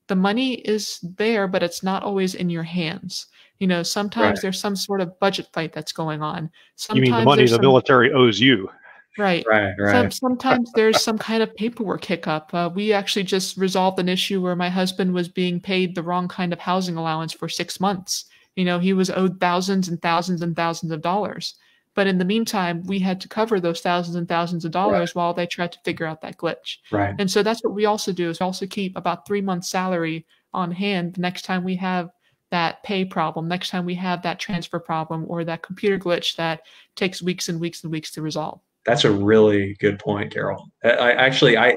the money is there, but it's not always in your hands. Sometimes there's some sort of budget fight that's going on. Sometimes you mean the money the military owes you? Right. Sometimes there's some kind of paperwork hiccup. We actually just resolved an issue where my husband was being paid the wrong kind of housing allowance for 6 months. He was owed thousands and thousands and thousands of dollars. But in the meantime, we had to cover those thousands and thousands of dollars while they tried to figure out that glitch. Right. And so that's what we also do, is we also keep about 3 months' salary on hand the next time we have that pay problem, next time we have that transfer problem or that computer glitch that takes weeks and weeks and weeks to resolve. That's a really good point, Carol. I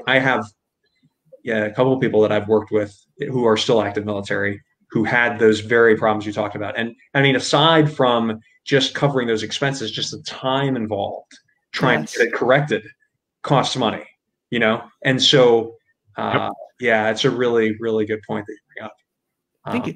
have a couple of people that I've worked with who are still active military who had those very problems you talked about. And I mean, aside from just covering those expenses, just the time involved trying to get it corrected costs money, And so, it's a really, really good point that you bring up. Thank you.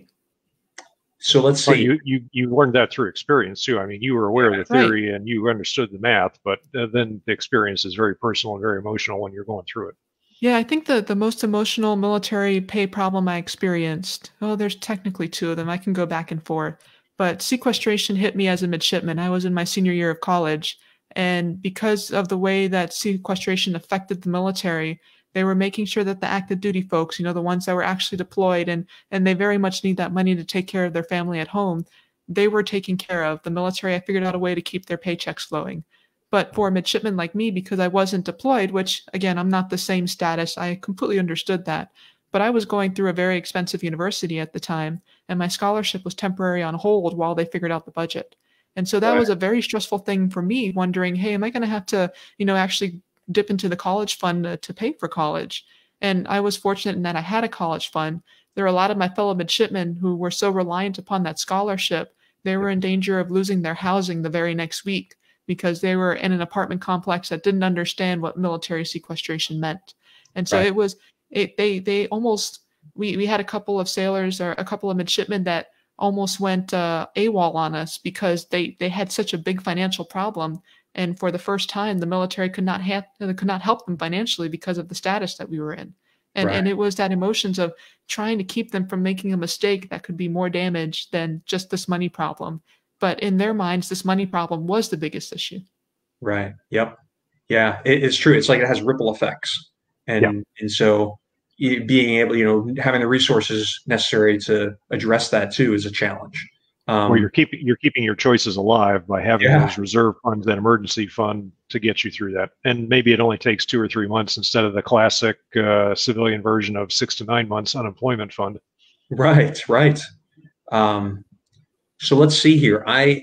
So let's see. Well, you learned that through experience too. I mean, you were aware of the theory and you understood the math, but then the experience is very personal and very emotional when you're going through it. Yeah, I think the most emotional military pay problem I experienced, there's technically two of them. I can go back and forth. But sequestration hit me as a midshipman. I was in my senior year of college. And because of the way that sequestration affected the military, they were making sure that the active duty folks, the ones that were actually deployed and they very much need that money to take care of their family at home, they were taken care of. The military, I figured out a way to keep their paychecks flowing. But for a midshipman like me, because I wasn't deployed, which again, I'm not the same status, I completely understood that. But I was going through a very expensive university at the time, and my scholarship was temporarily on hold while they figured out the budget. And so that was a very stressful thing for me, wondering, hey, am I going to have to, actually dip into the college fund to pay for college? And I was fortunate in that I had a college fund. There are a lot of my fellow midshipmen who were so reliant upon that scholarship, they were in danger of losing their housing the very next week because they were in an apartment complex that didn't understand what military sequestration meant. And so it was, they almost, we had a couple of sailors or a couple of midshipmen that almost went AWOL on us because they had such a big financial problem. And for the first time, the military could not help them financially because of the status that we were in. And it was that emotions of trying to keep them from making a mistake that could be more damage than just this money problem. But in their minds, this money problem was the biggest issue. Right. Yep. Yeah, it's true. It's like it has ripple effects. And so being able, having the resources necessary to address that too is a challenge. Well, you're keeping your choices alive by having those reserve funds, that emergency fund to get you through that. And maybe it only takes 2 or 3 months instead of the classic civilian version of 6 to 9 months unemployment fund. Right. So let's see here. I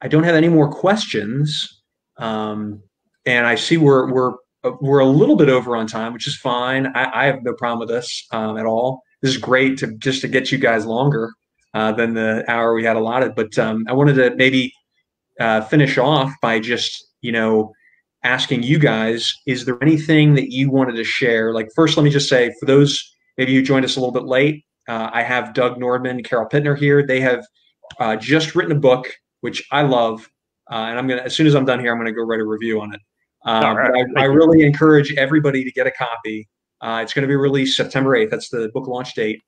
don't have any more questions, and I see we're a little bit over on time, which is fine. I have no problem with this at all. This is great to get you guys longer than the hour we had allotted. But I wanted to maybe finish off by just, asking you guys, is there anything that you wanted to share? Like, first, let me just say, for those maybe who joined us a little bit late, I have Doug Nordman, Carol Pittner here. They have just written a book, which I love. And as soon as I'm done here, I'm going to go write a review on it. I really encourage everybody to get a copy. It's going to be released September 8th. That's the book launch date.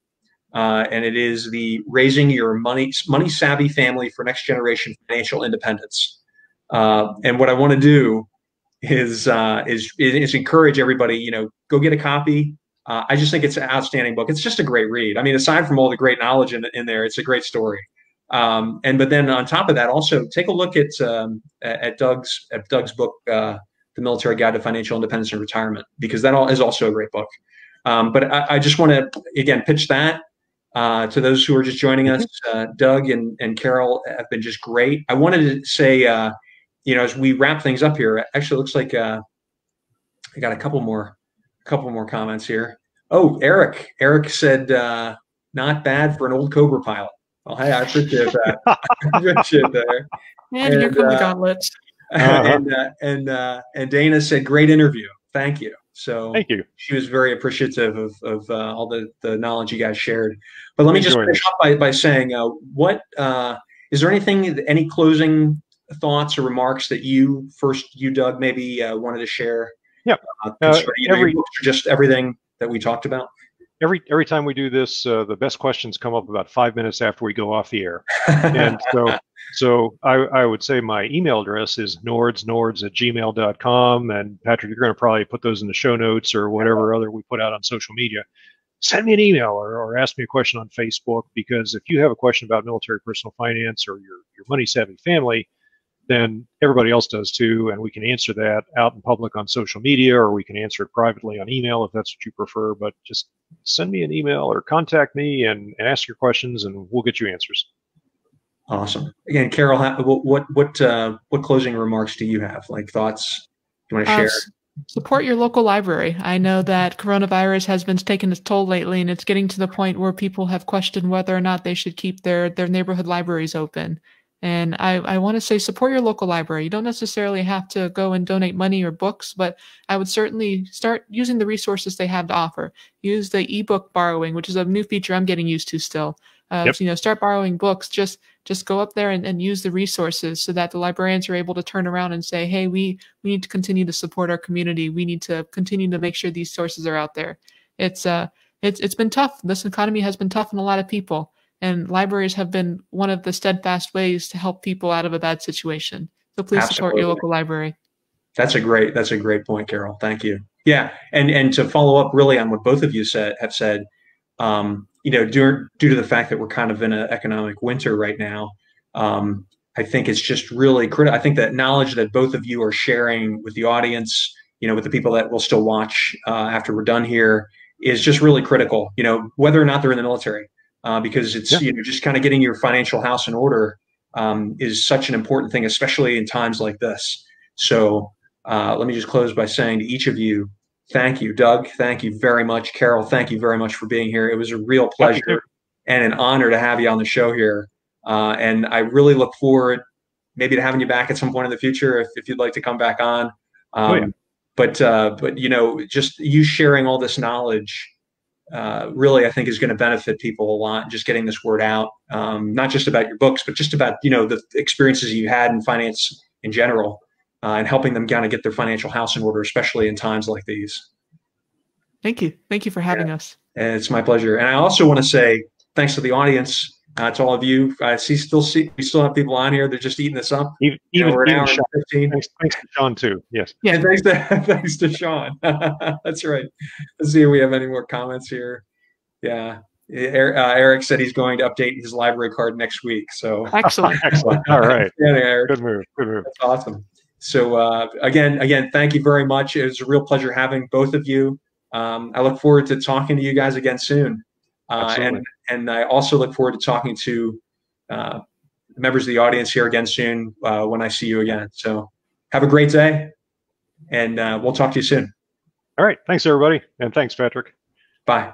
And it is the Raising Your Money Savvy Family for Next Generation Financial Independence. And what I want to do is encourage everybody, go get a copy. I just think it's an outstanding book. It's just a great read. I mean, aside from all the great knowledge in there, it's a great story. But then on top of that, also take a look at Doug's book, The Military Guide to Financial Independence and Retirement, because that is also a great book. But I just want to, again, pitch that to those who are just joining us. Doug and Carol have been just great. I wanted to say, as we wrap things up here, actually looks like I got a couple more comments here. Oh, Eric said, not bad for an old Cobra pilot. Well, hey, I appreciate that. I appreciate that. And here come the gauntlets. And Dana said, great interview. Thank you. So thank you. She was very appreciative of all the knowledge you guys shared. But let me just finish up by saying, is there anything, any closing thoughts or remarks that you, Doug, maybe wanted to share? Yeah. Just everything that we talked about. Every time we do this, the best questions come up about 5 minutes after we go off the air. And so I would say my email address is nords@gmail.com. And Patrick, you're going to probably put those in the show notes or whatever other we put out on social media. Send me an email or ask me a question on Facebook, because if you have a question about military personal finance or your money savvy family, then everybody else does too, and we can answer that out in public on social media, or we can answer it privately on email if that's what you prefer. But just send me an email or contact me and ask your questions, and we'll get you answers. Awesome. Again, Carol, what closing remarks do you have? Like thoughts you want to share? Support your local library. I know that coronavirus has been taking its toll lately, and it's getting to the point where people have questioned whether or not they should keep their neighborhood libraries open. And I want to say support your local library. You don't necessarily have to go and donate money or books, but I would certainly start using the resources they have to offer. Use the ebook borrowing, which is a new feature I'm getting used to still. Yep. So, start borrowing books. Just go up there and use the resources so that the librarians are able to turn around and say, hey, we need to continue to support our community. We need to continue to make sure these sources are out there. It's been tough. This economy has been tough on a lot of people. And libraries have been one of the steadfast ways to help people out of a bad situation. So please support your local library. That's a great point, Carol. Thank you. Yeah, and to follow up really on what both of you have said, due to the fact that we're kind of in an economic winter right now, I think it's just really critical. I think that knowledge that both of you are sharing with the audience, with the people that will still watch after we're done here, is just really critical. Whether or not they're in the military. Because it's just kind of getting your financial house in order is such an important thing, especially in times like this. So let me just close by saying to each of you, thank you. Doug, thank you very much. Carol, thank you very much for being here. It was a real pleasure and an honor to have you on the show here. And I really look forward maybe to having you back at some point in the future if you'd like to come back on. But just you sharing all this knowledge really, I think, is going to benefit people a lot. Just getting this word out, not just about your books, but just about the experiences you had in finance in general, and helping them kind of get their financial house in order, especially in times like these. Thank you for having us. And it's my pleasure. And I also want to say thanks to the audience, to all of you. We still have people on here. They're just eating this up. We're an hour and 15. Thanks to Sean too. Yes. Yeah. Thanks to Sean. That's right. Let's see if we have any more comments here. Yeah. Eric said he's going to update his library card next week. So excellent. All right. Yeah, Eric. Good move. That's awesome. So again, thank you very much. It was a real pleasure having both of you. I look forward to talking to you guys again soon. And I also look forward to talking to members of the audience here again soon when I see you again. So have a great day, and we'll talk to you soon. All right. Thanks, everybody. And thanks, Patrick. Bye.